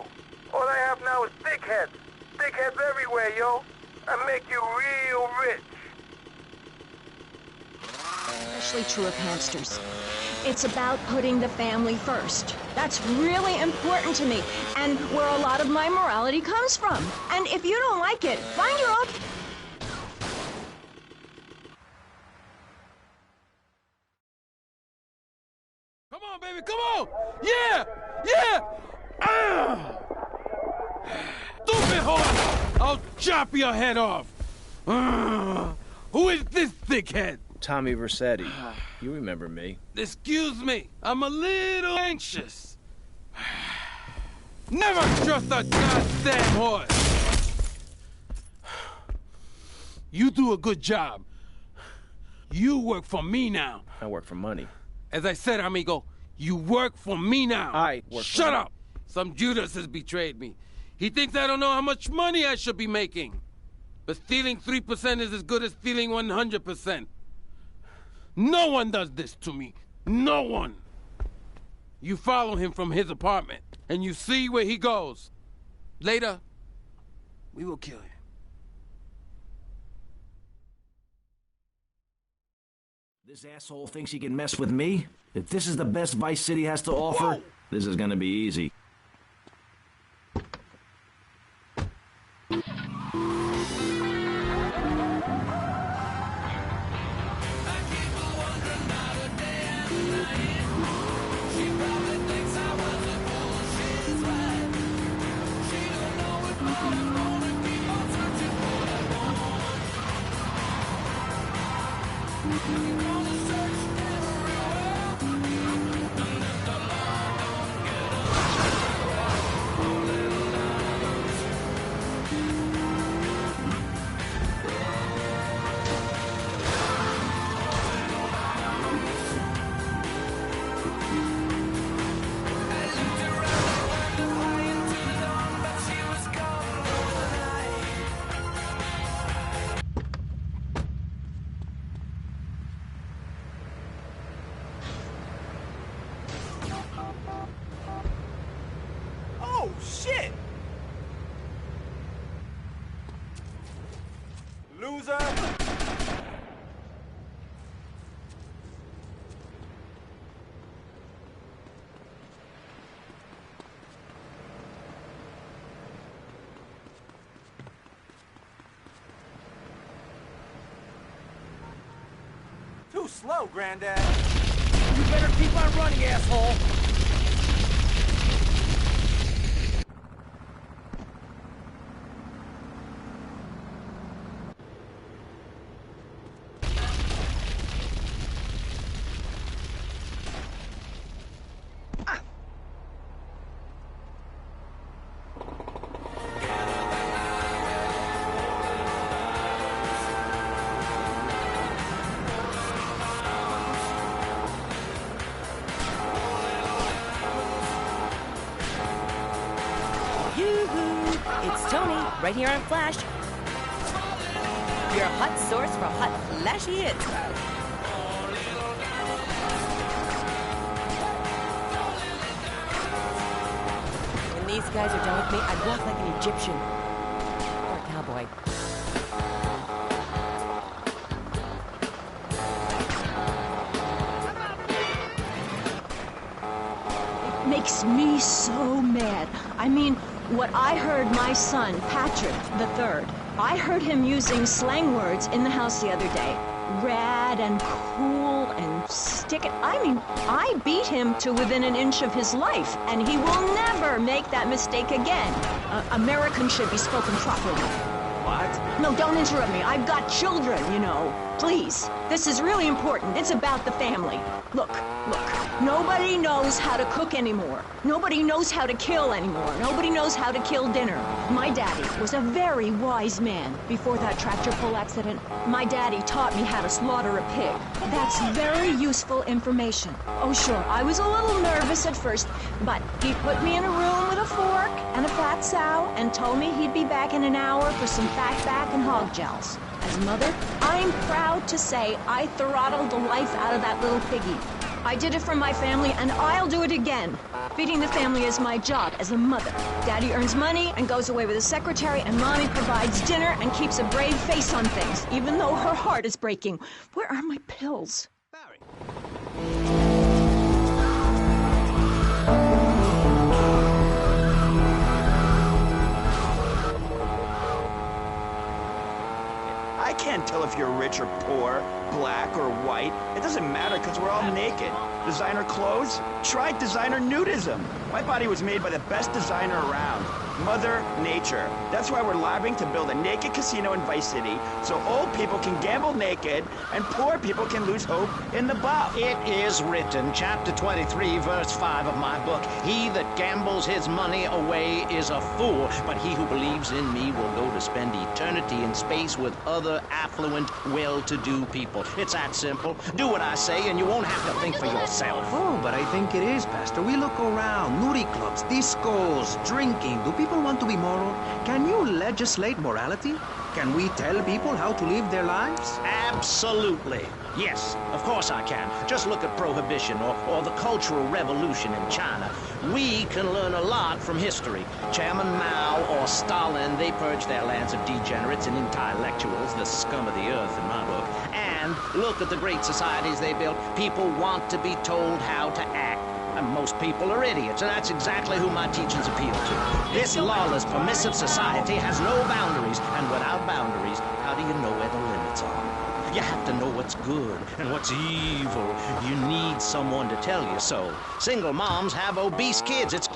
All I have now is dickheads. Dickheads everywhere, yo. I make you real rich. Especially true of hamsters. It's about putting the family first. That's really important to me, and where a lot of my morality comes from. And if you don't like it, find your own... Come on, baby, come on! Yeah! Yeah! Stupid whore! I'll chop your head off! Who is this thickhead? Tommy Vercetti. You remember me. Excuse me, I'm a little anxious. Never trust a goddamn horse! You do a good job. You work for me now. I work for money. As I said, amigo, you work for me now. I work for Shut money. up! Some Judas has betrayed me. He thinks I don't know how much money I should be making. But stealing 3% is as good as stealing 100%. No one does this to me. No one. You follow him from his apartment, and you see where he goes. Later, we will kill him. This asshole thinks he can mess with me? If this is the best Vice City has to offer, this is gonna be easy. Oh, shit! Loser! Too slow, Granddad. You better keep on running, asshole. It's Tony, right here on Flash. Your hot source for hot, flashy hits. When these guys are done with me, I'd walk like an Egyptian. Or a cowboy. It makes me so mad. I mean, what I heard my son, Patrick III, I heard him using slang words in the house the other day. Rad and cool and stick it. I mean, I beat him to within an inch of his life, and he will never make that mistake again. Americans should be spoken properly. What? No, don't interrupt me. I've got children, you know. Please. This is really important. It's about the family. Look. Nobody knows how to cook anymore. Nobody knows how to kill anymore. Nobody knows how to kill dinner. My daddy was a very wise man. Before that tractor pull accident, my daddy taught me how to slaughter a pig. That's very useful information. Oh, sure, I was a little nervous at first, but he put me in a room with a fork and a fat sow and told me he'd be back in an hour for some fat back and hog gels. As mother, I'm proud to say I throttled the life out of that little piggy. I did it for my family, and I'll do it again. Feeding the family is my job as a mother. Daddy earns money and goes away with a secretary, and Mommy provides dinner and keeps a brave face on things, even though her heart is breaking. Where are my pills? I can't tell if you're rich or poor, black or white. It doesn't matter because we're all naked. Designer clothes? Try designer nudism. My body was made by the best designer around, Mother Nature. That's why we're lobbying to build a naked casino in Vice City so old people can gamble naked and poor people can lose hope in the buff. It is written, chapter 23, verse 5 of my book, "He that gambles his money away is a fool, but he who believes in me will go to spend eternity in space with other affluent, well-to-do people." It's that simple. Do what I say and you won't have to think for yourself. Oh, but I think it is, Pastor. We look around, nudie clubs, discos, drinking. Do people want to be moral? Can you legislate morality? Can we tell people how to live their lives? Absolutely. Yes, of course I can. Just look at Prohibition or the Cultural Revolution in China. We can learn a lot from history. Chairman Mao or Stalin, they purged their lands of degenerates and intellectuals, the scum of the earth in my book. And look at the great societies they built. People want to be told how to act. And most people are idiots, and that's exactly who my teachings appeal to. This lawless, permissive society has no boundaries, and without boundaries, how do you know where the limits are? You have to know what's good and what's evil. You need someone to tell you so. Single moms have obese kids. It's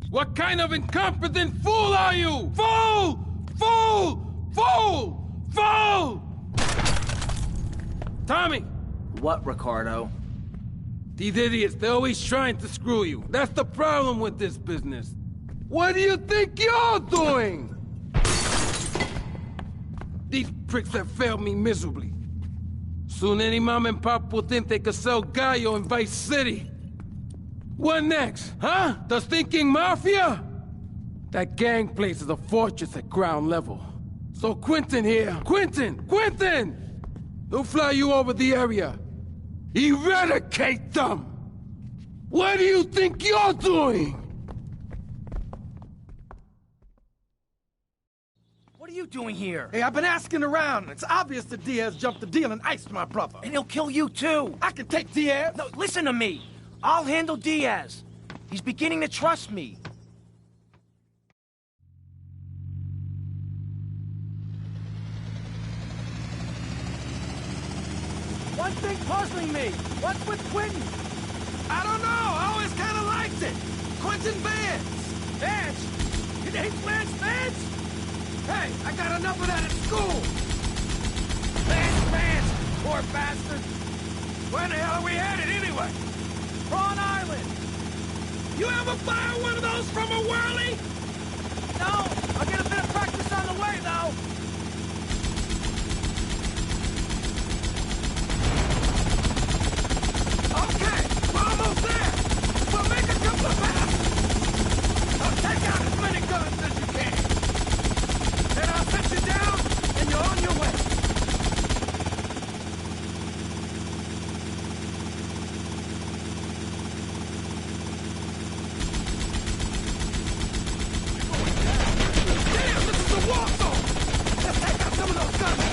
What kind of incompetent fool are you? Fool! Fool! Fool! Fool! Tommy! What, Ricardo? These idiots, they're always trying to screw you. That's the problem with this business. What do you think you're doing? These pricks have failed me miserably. Soon any mom and pop will think they could sell Gallo in Vice City. What next, huh? The stinking mafia? That gang place is a fortress at ground level. So Quentin here, Quentin! They'll fly you over the area. Eradicate them! What do you think you're doing? What are you doing here? Hey, I've been asking around. It's obvious that Diaz jumped the deal and iced my brother. And he'll kill you too. I can take Diaz. No, listen to me. I'll handle Diaz. He's beginning to trust me. One thing puzzling me. What's with Quentin? I don't know. I always kind of liked it. Quentin Vance. Vance? You hate Lance Vance? Hey, I got enough of that at school. Vance! Poor bastard. Where the hell are we headed anyway? Prawn Island. You ever fire one of those from a whirly? No, I'll get a bit of practice on the way, though. Okay, we're almost there. We'll make a couple of passes. Now take out as many guns as you can. Then I'll set you down, and you're on your way. Damn, this is a war zone. Let's take out some of those guns.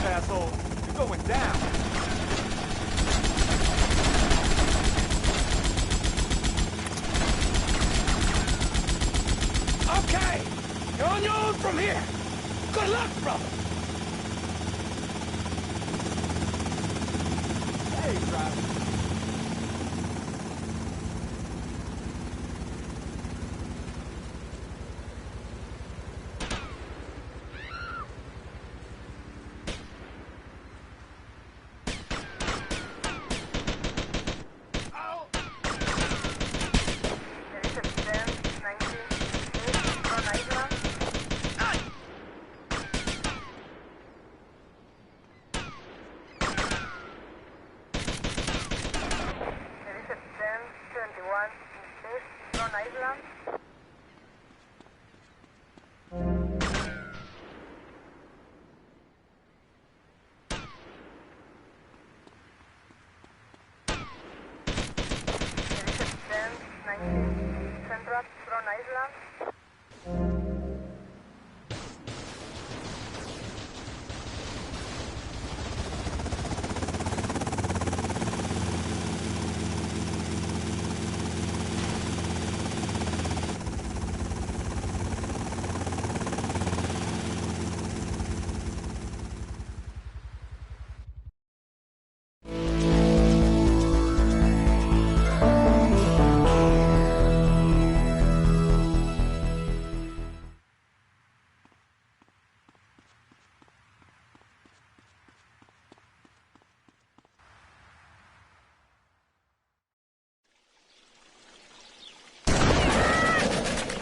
Asshole, you're going down. Okay, you're on your own from here. Good luck, brother. Hey, driver.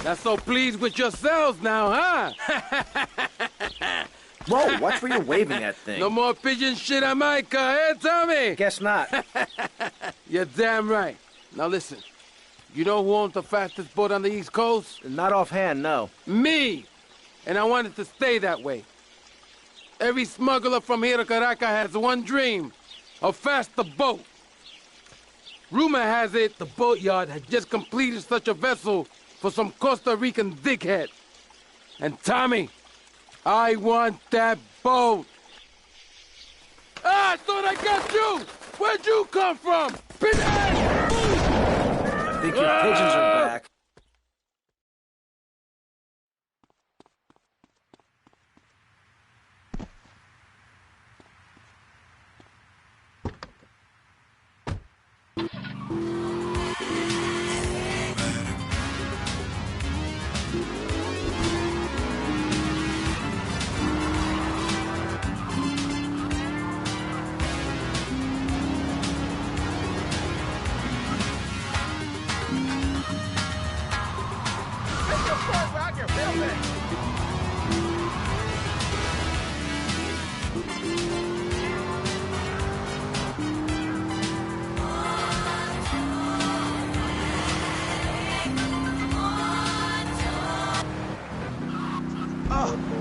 Not so pleased with yourselves now, huh? Whoa, watch where you're waving that thing. No more pigeon shit on my car, eh, Tommy? Guess not. You're damn right. Now listen, you know who owns the fastest boat on the East Coast? Not offhand, no. Me! And I want it to stay that way. Every smuggler from here to Caracas has one dream, a faster boat. Rumor has it the boatyard has just completed such a vessel for some Costa Rican dickhead. And Tommy, I want that boat. Ah, I thought I got you! Where'd you come from? Pinhead! I think your pigeons are back.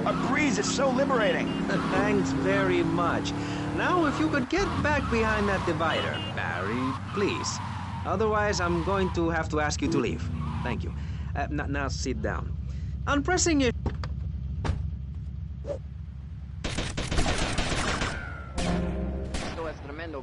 A breeze is so liberating. Thanks very much. Now, if you could get back behind that divider, Barry, please. Otherwise, I'm going to have to ask you to leave. Thank you. Now sit down. On pressing your... Esto es tremendo,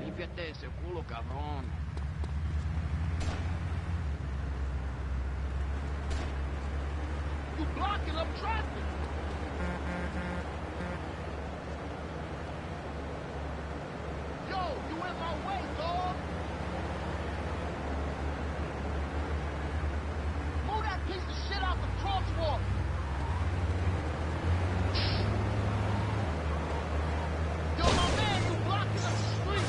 Límpiate ese culo, cabrón. You blocking up traffic. Yo, you in my way, dog. Move that piece of shit out the crosswalk. Yo, my man, you blocking up the street.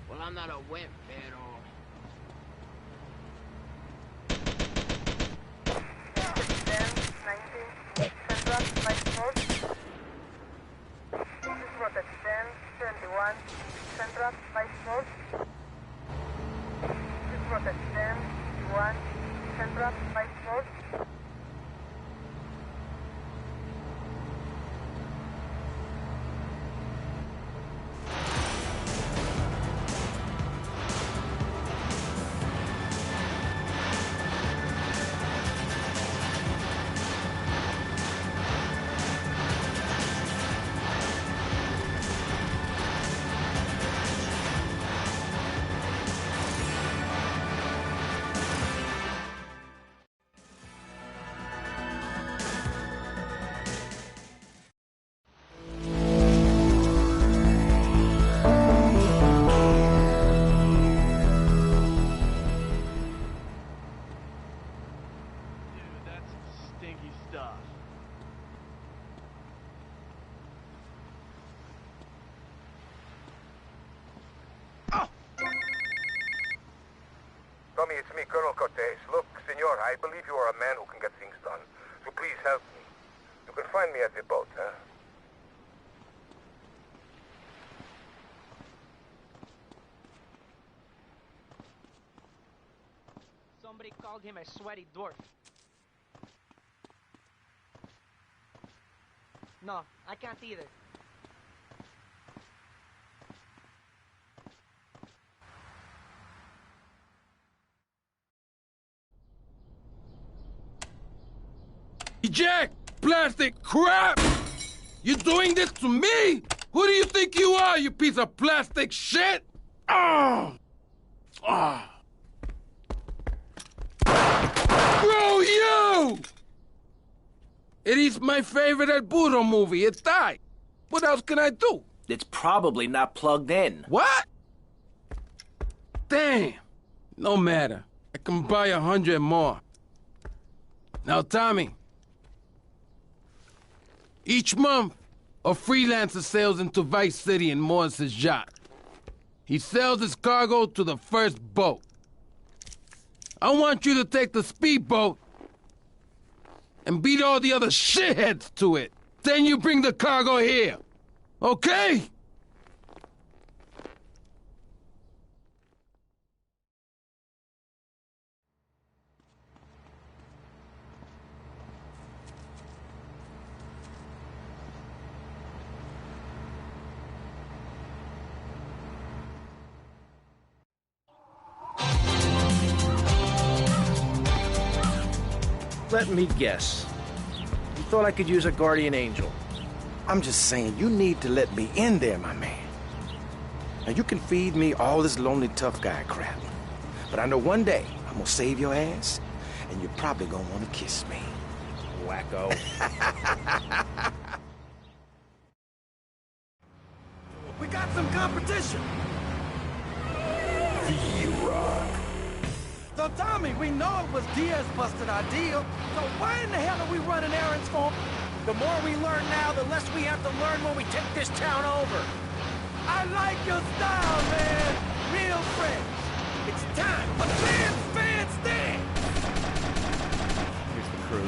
Well, I'm not a wimp, pero... Tommy, it's me, Colonel Cortez. Look, senor, I believe you are a man who can get things done. So please help me. You can find me at the boat, huh? Somebody called him a sweaty dwarf. No, I can't either. Jack, plastic crap! You doing this to me? Who do you think you are, you piece of plastic shit? Oh! Oh! Bro, you! It is my favorite El Burro movie. It died. What else can I do? It's probably not plugged in. What? Damn. No matter. I can buy 100 more. Now, Tommy. Each month, a freelancer sails into Vice City in Morris's yacht. He sells his cargo to the first boat. I want you to take the speedboat and beat all the other shitheads to it. Then you bring the cargo here. Okay? Let me guess. You thought I could use a guardian angel. I'm just saying, you need to let me in there, my man. Now, you can feed me all this lonely tough guy crap. But I know one day I'm gonna save your ass, and you're probably gonna want to kiss me. Wacko. We got some competition. V-Rock. So, Tommy, we know it was Diaz busted our deal. So why in the hell are we running errands for him? The more we learn now, the less we have to learn when we take this town over. I like your style, man. Real fresh. It's time for Dance Dance. Here's the crew.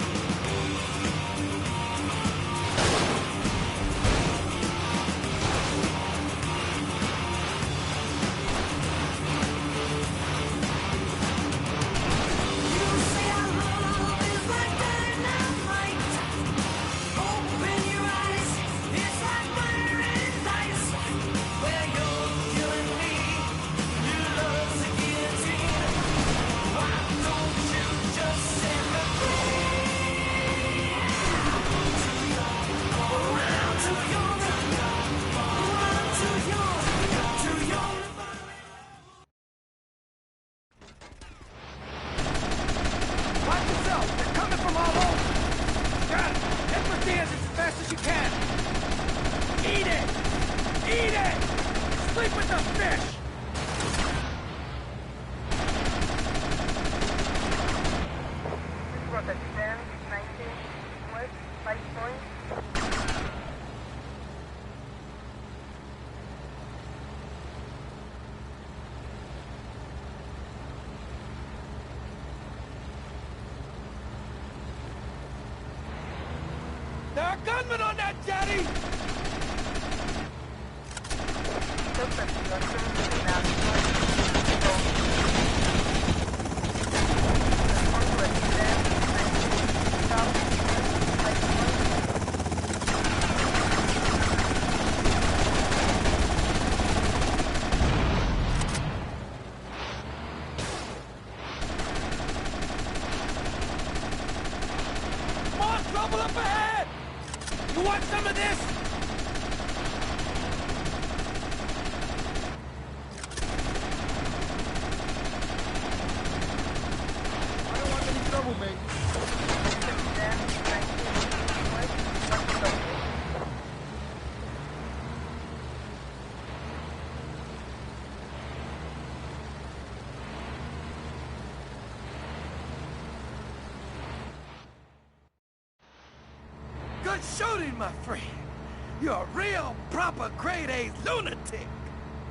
There are gunmen on that jetty! More trouble up ahead! You want some of this? I don't want any trouble, mate. Good shooting, my friend. You're a real, proper grade-A lunatic.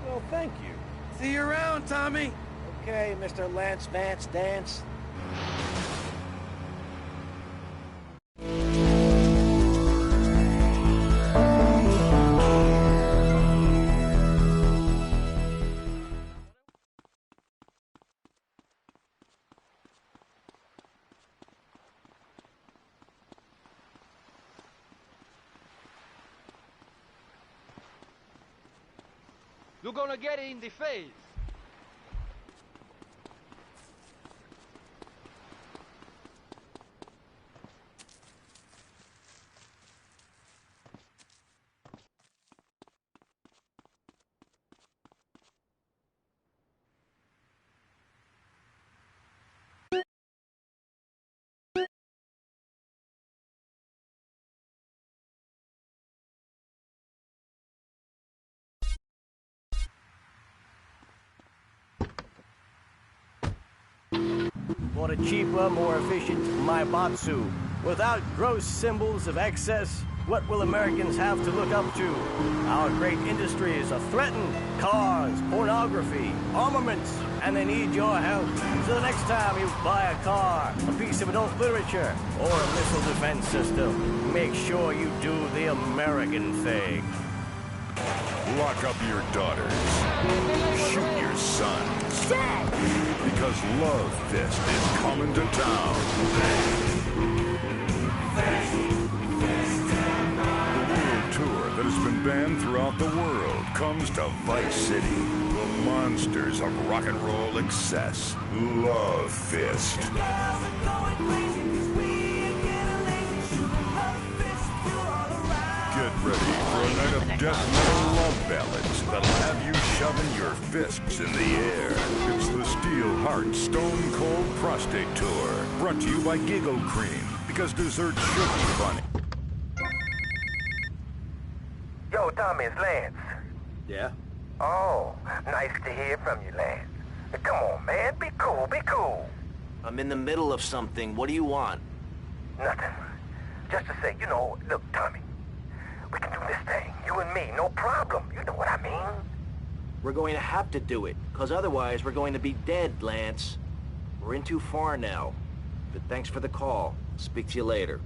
Well, thank you. See you around, Tommy. Okay, Mr. Lance Vance Dance. You're gonna get it in the face. For a cheaper, more efficient Maibatsu, without gross symbols of excess, what will Americans have to look up to? Our great industries are threatened. Cars, pornography, armaments, and they need your help. So the next time you buy a car, a piece of adult literature, or a missile defense system, make sure you do the American thing. Lock up your daughters. Shoot your sons. Stop! Because Love Fist is coming to town. The world tour that has been banned throughout the world comes to Vice City. The monsters of rock and roll excess. Love Fist. Get ready for a night of death metal love ballads that'll have you shoving your fists in the air. It's the Steel Heart Stone Cold Prostate Tour, brought to you by Giggle Cream, because dessert should be funny. Yo, Tommy, it's Lance. Yeah? Oh, nice to hear from you, Lance. Come on, man, be cool, be cool. I'm in the middle of something. What do you want? Nothing. Just to say, look, Tommy, we can do this thing, you and me, no problem. You know what I mean? We're going to have to do it, because otherwise we're going to be dead, Lance. We're in too far now. But thanks for the call. Speak to you later.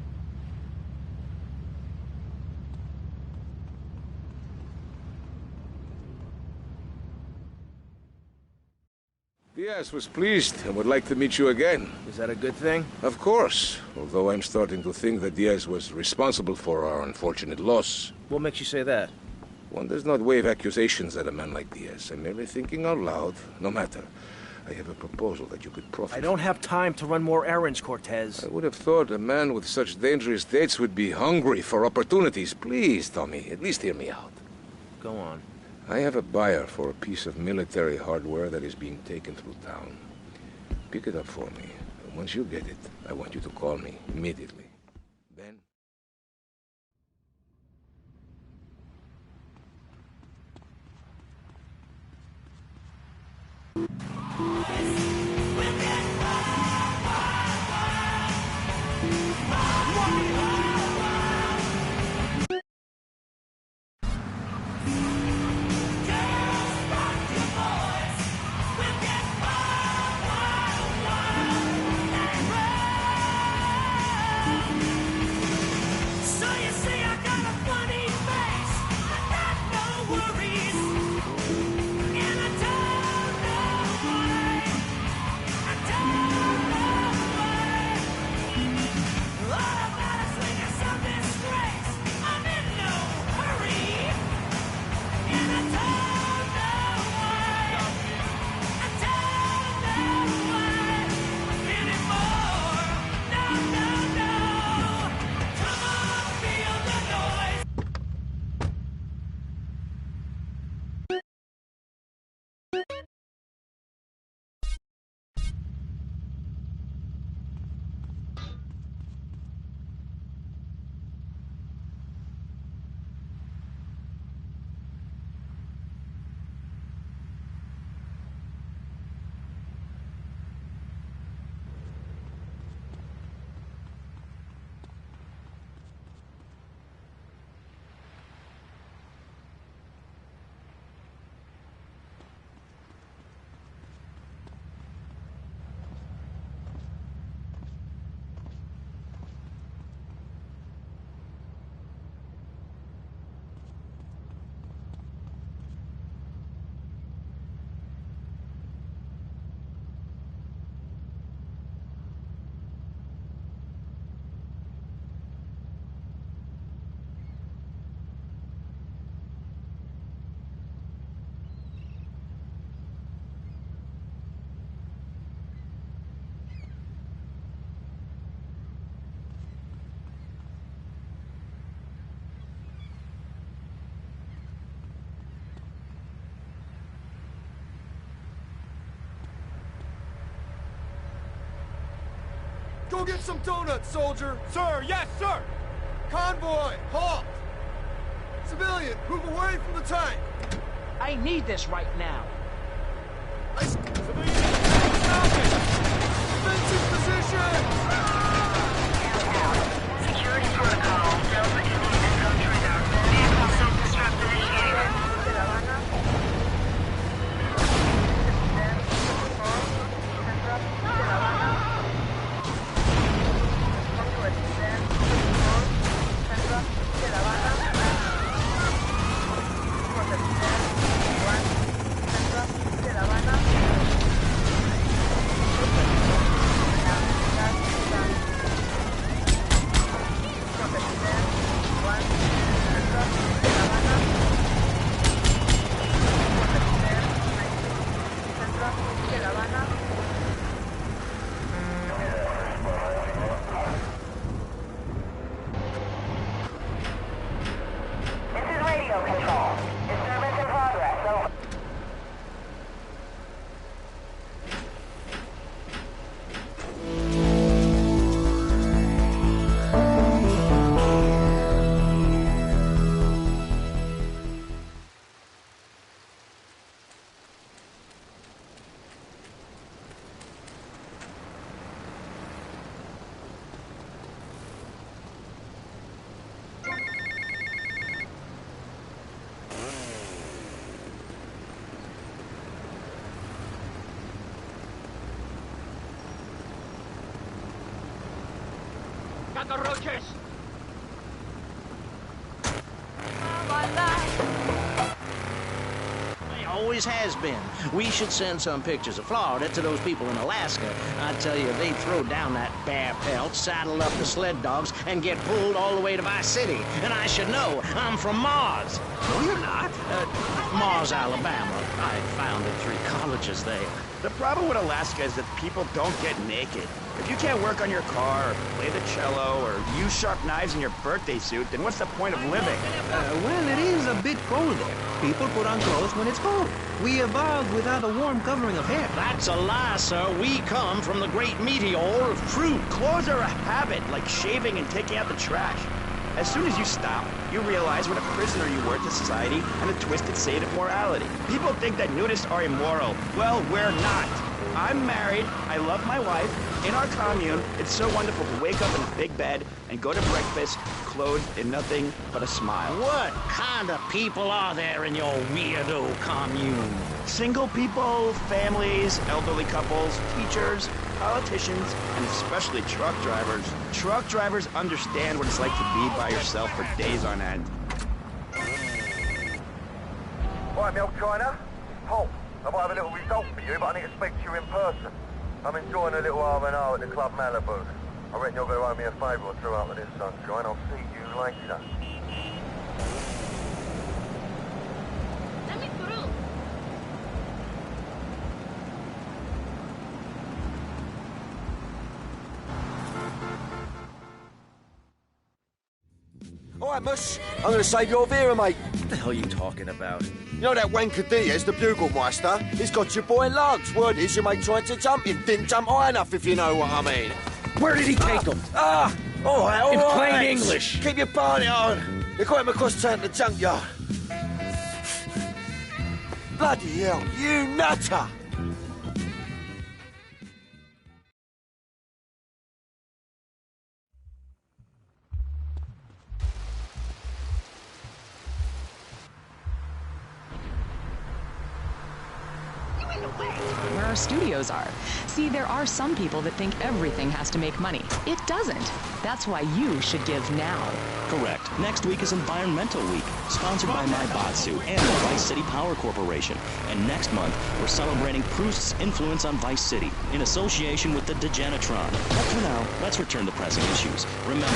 Diaz was pleased and would like to meet you again. Is that a good thing? Of course, although I'm starting to think that Diaz was responsible for our unfortunate loss. What makes you say that? One does not wave accusations at a man like Diaz. I'm merely thinking out loud. No matter. I have a proposal that you could profit. I don't have time to run more errands, Cortez. I would have thought a man with such dangerous dates would be hungry for opportunities. Please, Tommy, at least hear me out. Go on. I have a buyer for a piece of military hardware that is being taken through town. Pick it up for me. And once you get it, I want you to call me immediately. Then... Go get some donuts, soldier! Sir, yes, sir! Convoy, halt! Civilian, move away from the tank! I need this right now. Defensive position! Security protocol. Delta Indian Echo trigger. Vehicle self-destruct initiated. Cockroaches! It always has been. We should send some pictures of Florida to those people in Alaska. I tell you, they throw down that bear pelt, saddle up the sled dogs, and get pulled all the way to Vice City. And I should know, I'm from Mars. No, you're not. Mars, Alabama. I founded 3 colleges there. The problem with Alaska is that people don't get naked. If you can't work on your car, or play the cello, or use sharp knives in your birthday suit, then what's the point of living? Well, it is a bit cold there. People put on clothes when it's cold. We evolved without a warm covering of hair. That's a lie, sir. We come from the great meteor of truth. Clothes are a habit, like shaving and taking out the trash. As soon as you stop, you realize what a prisoner you were to society and the twisted state of morality. People think that nudists are immoral. Well, we're not. I'm married, I love my wife. In our commune, it's so wonderful to wake up in a big bed and go to breakfast clothed in nothing but a smile. What kind of people are there in your weirdo commune? Single people, families, elderly couples, teachers, politicians, and especially truck drivers. Truck drivers understand what it's like to be by yourself for days on end. Right, Milk China. Halt. I might have a little result for you, but I need to speak to you in person. I'm enjoying a little R&R at the Club Malibu. I reckon you're going to owe me a favour or two after this, sunshine. I'll see you later. Let me through. All right, Mush. I'm going to save your Vera, mate. What the hell are you talking about? You know that wanker Diaz, the Bugelmeister? He's got your boy Lugs. Word is your mate tried to jump him. Didn't jump high enough, if you know what I mean. Where did he take him? All right, all In right. plain English. Keep your party on. They got him across town to the junkyard. Bloody hell, you nutter! Where our studios are. See, there are some people that think everything has to make money. It doesn't. That's why you should give now. Correct. Next week is Environmental Week, sponsored by Maibatsu and the Vice City Power Corporation. And next month, we're celebrating Proust's influence on Vice City in association with the Degenitron. But for now, let's return to pressing issues. Remember,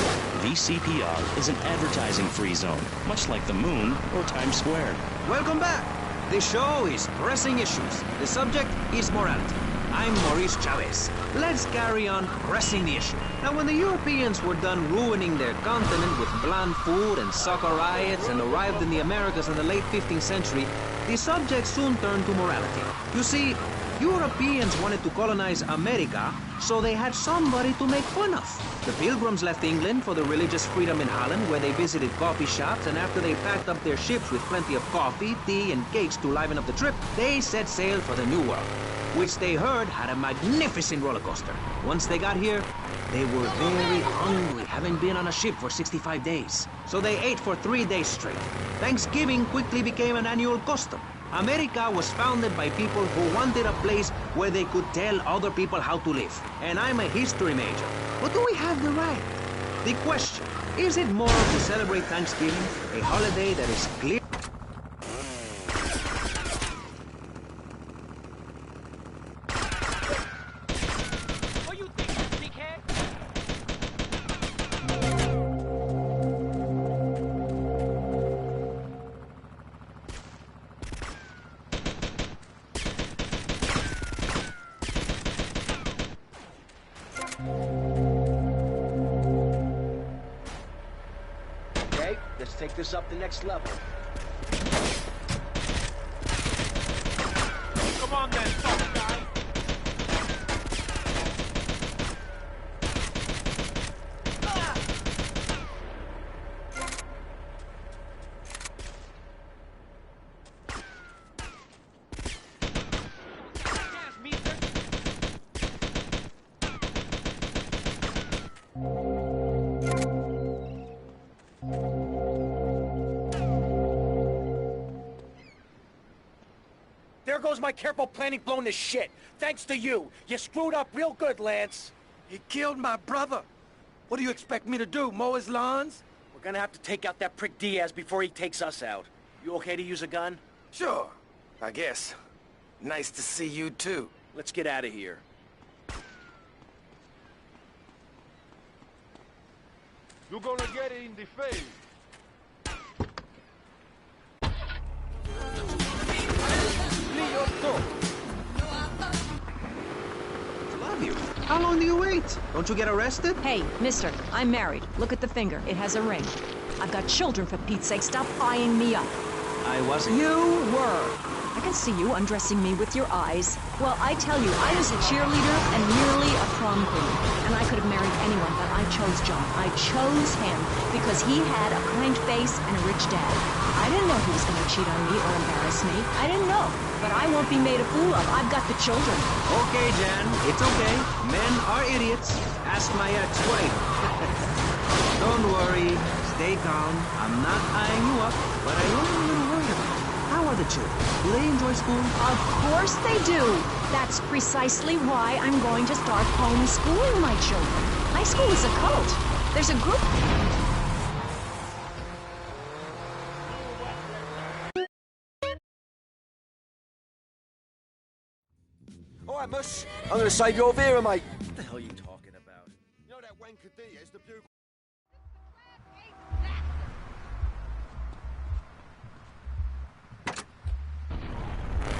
VCPR is an advertising-free zone, much like the moon or Times Square. Welcome back. This show is Pressing Issues. The subject is morality. I'm Maurice Chavez. Let's carry on pressing the issue. Now, when the Europeans were done ruining their continent with bland food and soccer riots and arrived in the Americas in the late 15th century, the subject soon turned to morality. You see, Europeans wanted to colonize America, so they had somebody to make fun of. The Pilgrims left England for the religious freedom in Holland, where they visited coffee shops, and after they packed up their ships with plenty of coffee, tea, and cakes to liven up the trip, they set sail for the New World, which they heard had a magnificent roller coaster. Once they got here, they were very hungry, having been on a ship for 65 days. So they ate for 3 days straight. Thanksgiving quickly became an annual custom. America was founded by people who wanted a place where they could tell other people how to live. And I'm a history major. But do we have the right? The question, is it moral to celebrate Thanksgiving, a holiday that is clear? Okay, let's take this up the next level. Come on then, tough guy. There goes my careful planning blown to shit. Thanks to you. You screwed up real good, Lance. He killed my brother. What do you expect me to do, mow his lawns? We're gonna have to take out that prick Diaz before he takes us out. You okay to use a gun? Sure, I guess. Nice to see you too. Let's get out of here. You're gonna get it in the face. Love you. How long do you wait? Don't you get arrested? Hey, mister, I'm married. Look at the finger. It has a ring. I've got children, for Pete's sake. Stop eyeing me up. I wasn't. You were. I can see you undressing me with your eyes. Well, I tell you, I was a cheerleader and nearly a prom queen. And I could have married anyone, but I chose John. I chose him because he had a kind face and a rich dad. I didn't know he was going to cheat on me or embarrass me. I didn't know. But I won't be made a fool of. I've got the children. Okay, Jan. It's okay. Men are idiots. Ask my ex-wife. Don't worry. Stay calm. I'm not eyeing you up, but I am a little worried about you. How are the children? Do they enjoy school? Of course they do. That's precisely why I'm going to start homeschooling my children. High school is a cult. There's a group... All right, Mush. I'm gonna save your Vera, mate. What the hell are you talking about? You know that wanker Diaz, the bugle...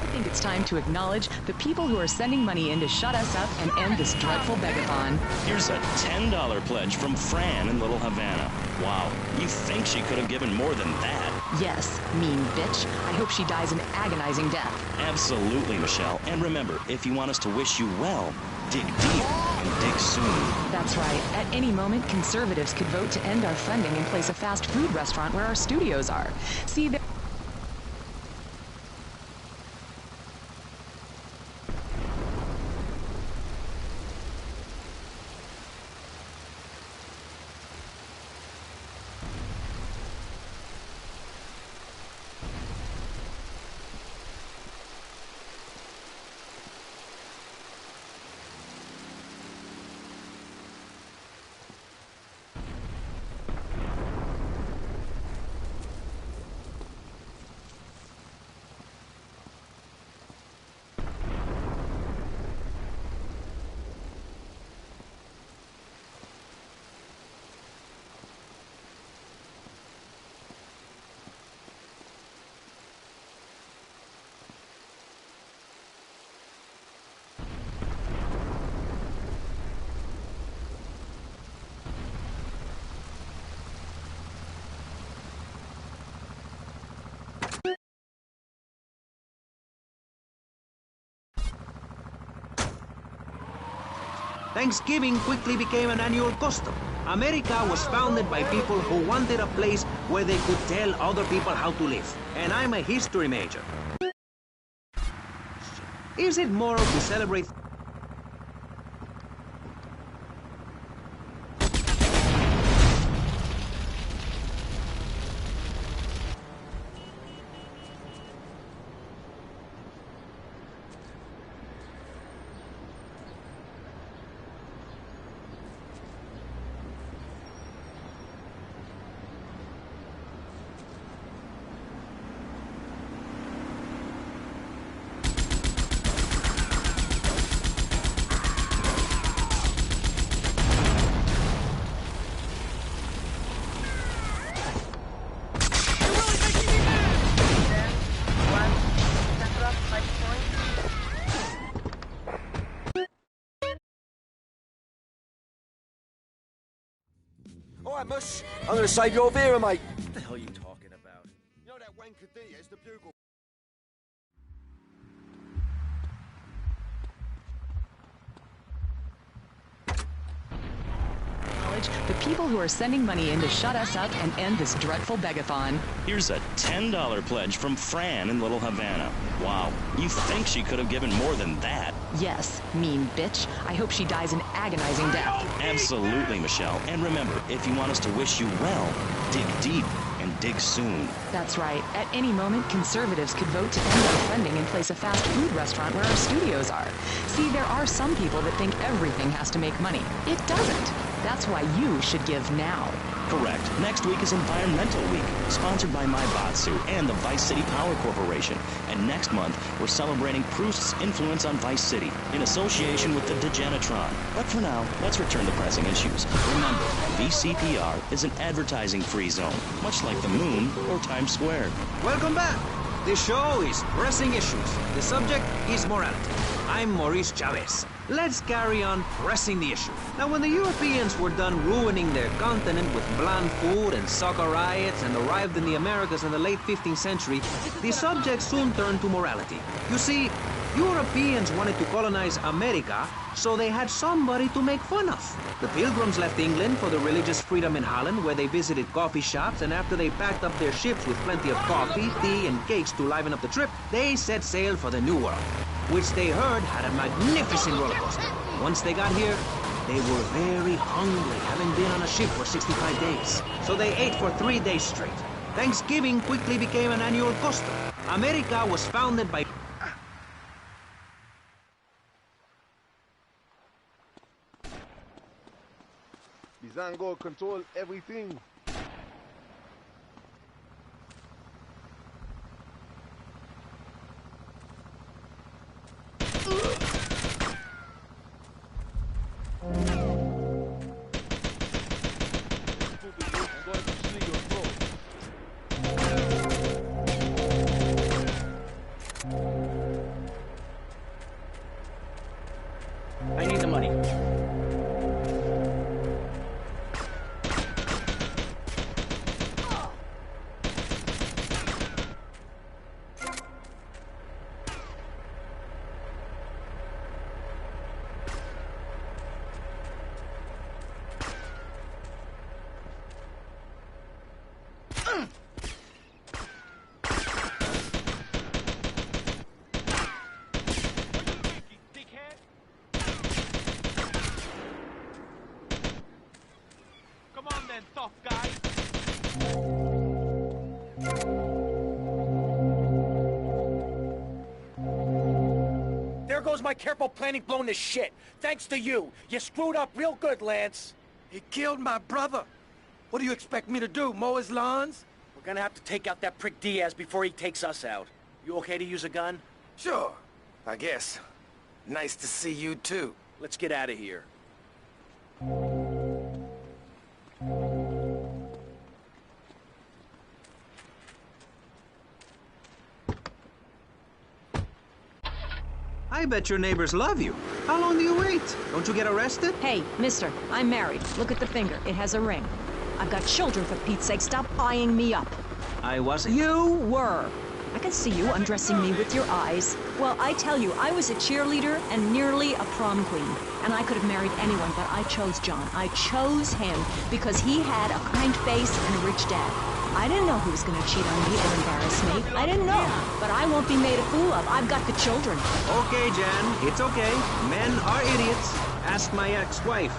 I think it's time to acknowledge the people who are sending money in to shut us up and end this dreadful begathon. Here's a $10 pledge from Fran in Little Havana. Wow, you think she could have given more than that? Yes, mean bitch. I hope she dies an agonizing death. Absolutely, Michelle. And remember, if you want us to wish you well, dig deep and dig soon. That's right. At any moment, conservatives could vote to end our funding and place a fast food restaurant where our studios are. See, there... Thanksgiving quickly became an annual custom. America was founded by people who wanted a place where they could tell other people how to live. And I'm a history major. Is it moral to celebrate? All right, Mush. I'm going to save your Vera, mate. What the hell are you talking about? You know that wanker Diaz, the bugle? The people who are sending money in to shut us up and end this dreadful begathon. Here's a $10 pledge from Fran in Little Havana. Wow, you think she could have given more than that? Yes, mean bitch. I hope she dies an agonizing death. Absolutely, Michelle. And remember, if you want us to wish you well, dig deep and dig soon. That's right. At any moment, conservatives could vote to end our funding and place a fast food restaurant where our studios are. See, there are some people that think everything has to make money. It doesn't. That's why you should give now. Correct. Next week is Environmental Week, sponsored by Maibatsu and the Vice City Power Corporation. And next month, we're celebrating Proust's influence on Vice City in association with the Degenitron. But for now, let's return to pressing issues. Remember, VCPR is an advertising-free zone, much like the moon or Times Square. Welcome back. This show is Pressing Issues. The subject is morality. I'm Maurice Chavez. Let's carry on pressing the issue. Now, when the Europeans were done ruining their continent with bland food and soccer riots and arrived in the Americas in the late 15th century, the subject soon turned to morality. You see, Europeans wanted to colonize America, so they had somebody to make fun of. The Pilgrims left England for the religious freedom in Holland, where they visited coffee shops, and after they packed up their ships with plenty of coffee, tea, and cakes to liven up the trip, they set sail for the New World, which they heard had a magnificent roller coaster. Once they got here, they were very hungry, having been on a ship for 65 days. So they ate for 3 days straight. Thanksgiving quickly became an annual custom. America was founded by... Bizango control everything. I need the money. Tough guy. There goes my careful planning blown to shit. Thanks to you. You screwed up real good, Lance. He killed my brother. What do you expect me to do, mow his lawns? We're gonna have to take out that prick Diaz before he takes us out. You okay to use a gun? Sure, I guess. Nice to see you too. Let's get out of here. I bet your neighbors love you. How long do you wait? Don't you get arrested? Hey, mister, I'm married. Look at the finger. It has a ring. I've got children, for Pete's sake. Stop eyeing me up. I wasn't. You were. I can see you undressing me with your eyes. Well, I tell you, I was a cheerleader and nearly a prom queen. And I could have married anyone, but I chose John. I chose him because he had a kind face and a rich dad. I didn't know who was going to cheat on me or embarrass me. I didn't know. But I won't be made a fool of. I've got the children. Okay, Jan, it's okay. Men are idiots. Ask my ex-wife.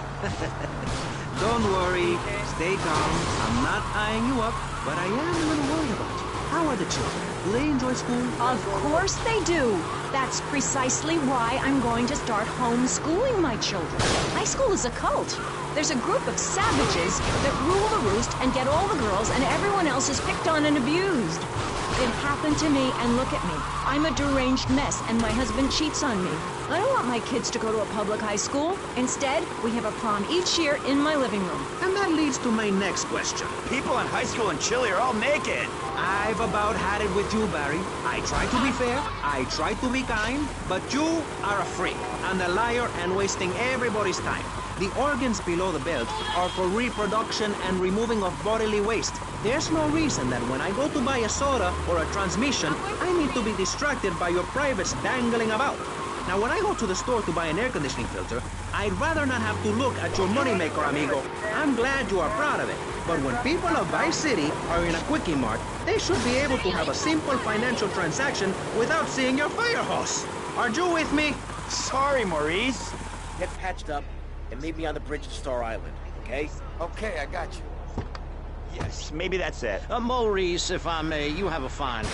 Don't worry. Stay calm. I'm not eyeing you up, but I am a little worried about you. How are the children? Do they enjoy school? Of course they do. That's precisely why I'm going to start homeschooling my children. High school is a cult. There's a group of savages that rule the roost and get all the girls, and everyone else is picked on and abused. It happened to me, and look at me. I'm a deranged mess, and my husband cheats on me. I don't want my kids to go to a public high school. Instead, we have a prom each year in my living room. And that leads to my next question. People in high school in Chile are all naked. I've about had it with you, Barry. I try to be fair, I try to be kind, but you are a freak and a liar and wasting everybody's time. The organs below the belt are for reproduction and removing of bodily waste. There's no reason that when I go to buy a soda or a transmission, I need to be distracted by your privates dangling about. Now, when I go to the store to buy an air conditioning filter, I'd rather not have to look at your moneymaker, amigo. I'm glad you are proud of it. But when people of Vice City are in a Quickie Mart, they should be able to have a simple financial transaction without seeing your fire hose. Are you with me? Sorry, Maurice. Get patched up and meet me on the bridge to Star Island, okay? Okay, I got you. Yes, maybe that's it. Maurice, if I may, you have a fine.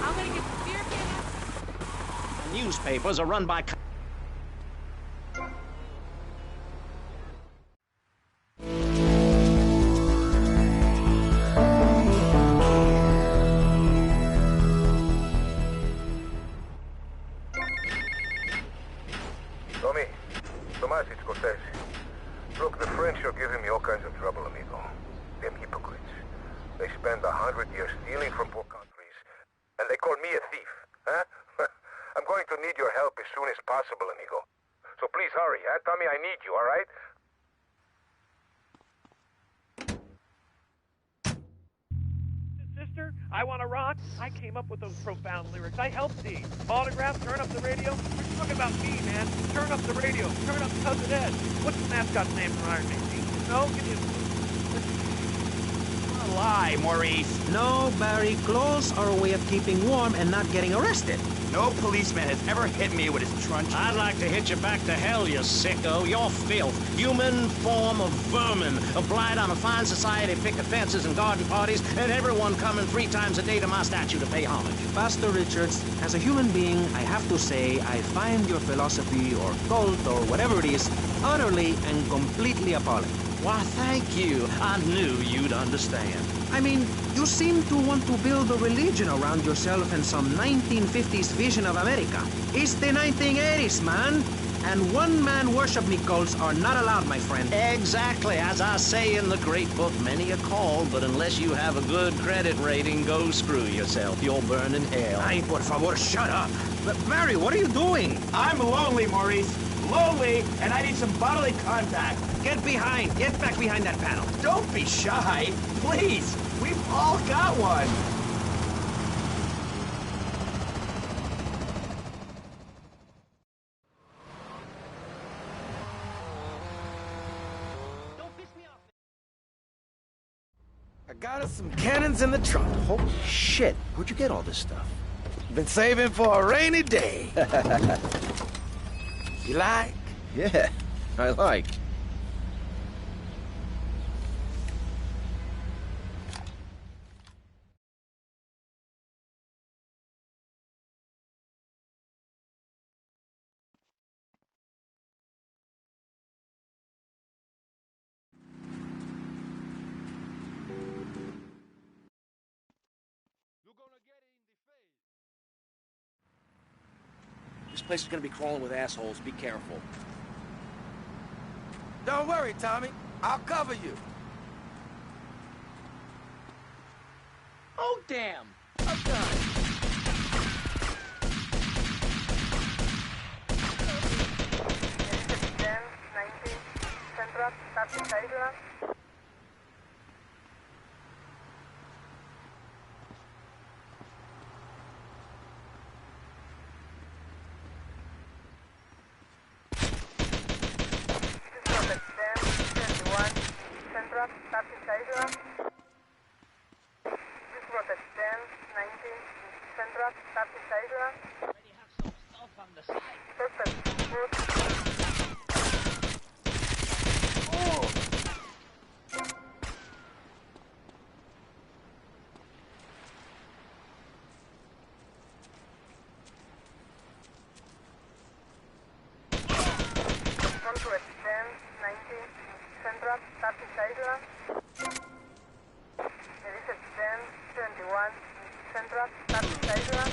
I'm gonna get the beer can. Newspapers are run by... Tommy, Tomas, it's Cortez. Look, the French are giving me all kinds of trouble, amigo. Them hypocrites. They spend 100 years stealing from poor countries, and they call me a thief, huh? I'm going to need your help as soon as possible, amigo. So please hurry, huh? Tommy, I need you, all right? Sister, I Want to Rock. I came up with those profound lyrics. I helped Dee. Autograph, turn up the radio. We're talking about me, man. Turn up the radio. Turn up Cousin Ed. What's the mascot's name for Iron Man? No, give me a lie, Maurice. No, Barry, clothes are a way of keeping warm and not getting arrested. No policeman has ever hit me with his truncheon. I'd like to hit you back to hell, you sicko. You're filth. Human form of vermin. A blight on a fine society, picket fences and garden parties, and everyone coming 3 times a day to my statue to pay homage. Pastor Richards, as a human being, I have to say I find your philosophy or cult or whatever it is utterly and completely appalling. Why, thank you. I knew you'd understand. I mean, you seem to want to build a religion around yourself and some 1950s vision of America. It's the 1980s, man. And one-man worship me cults are not allowed, my friend. Exactly. As I say in the great book, many are called, but unless you have a good credit rating, go screw yourself. You'll burn in hell. Ay, por favor, shut up. But Barry, what are you doing? I'm lonely, Maurice. Lonely, and I need some bodily contact. Get back behind that panel. Don't be shy. Please, we've all got one. I got us some cannons in the trunk. Holy shit, where'd you get all this stuff? Been saving for a rainy day. You like? Yeah, I like. This place is gonna be crawling with assholes. Be careful. Don't worry, Tommy. I'll cover you. Oh, damn. A gun. Central Central, Southeast Island. Central, Southeast Island. This was at 10:19 Central, Southeast Island. Already have some stuff on the side. Perfect. Good. Oh! Contour at 10:19 Central, Southeast Island. It is at 10:21 Central, Southeast Island.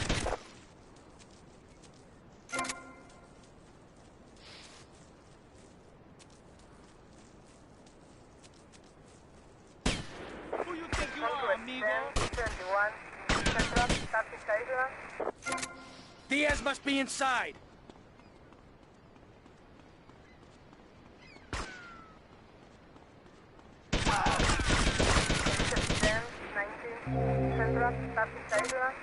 Who you think you are, amigo? 10:21 Central, Southeast Island. Diaz must be inside. Central, Southeast Island.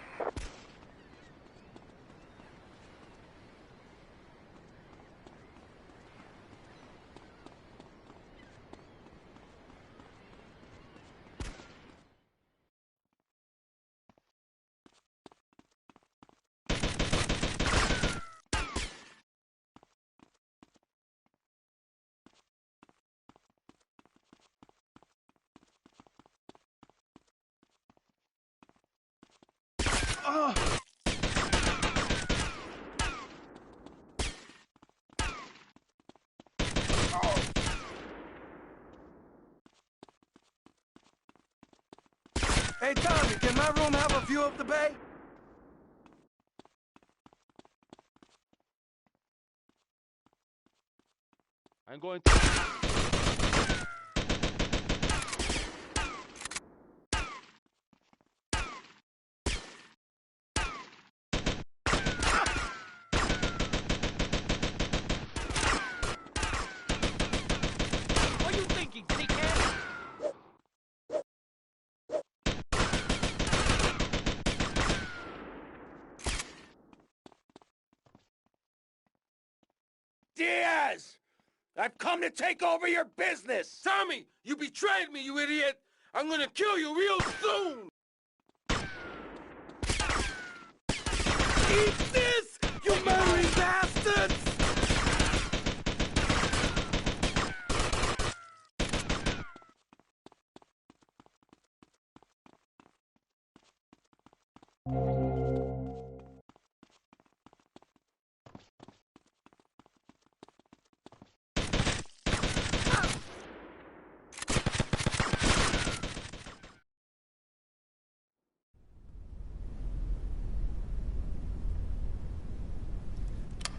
Hey, Tommy, can my room have a view of the bay? I'm going to... What are you thinking, dickhead? Diaz! I've come to take over your business! Tommy, you betrayed me, you idiot! I'm gonna kill you real soon! Eat this, you murdering bastards!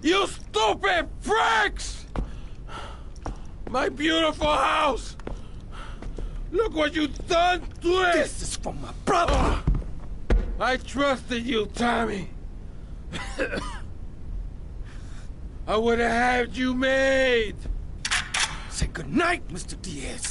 You stupid pricks! My beautiful house! Look what you've done to it! This is for my brother! I trusted you, Tommy. I would have had you made. Say goodnight, Mr. Diaz.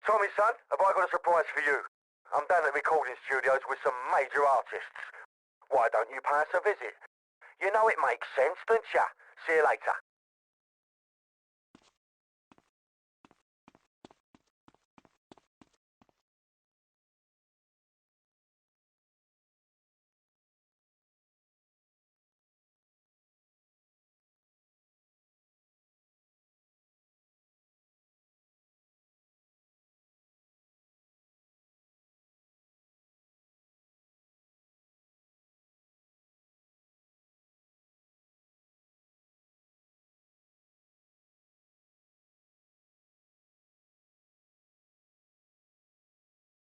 Tommy, son, have I got a surprise for you? I'm down at the recording studios with some major artists. Why don't you pay us a visit? You know it makes sense, don't ya? See you later.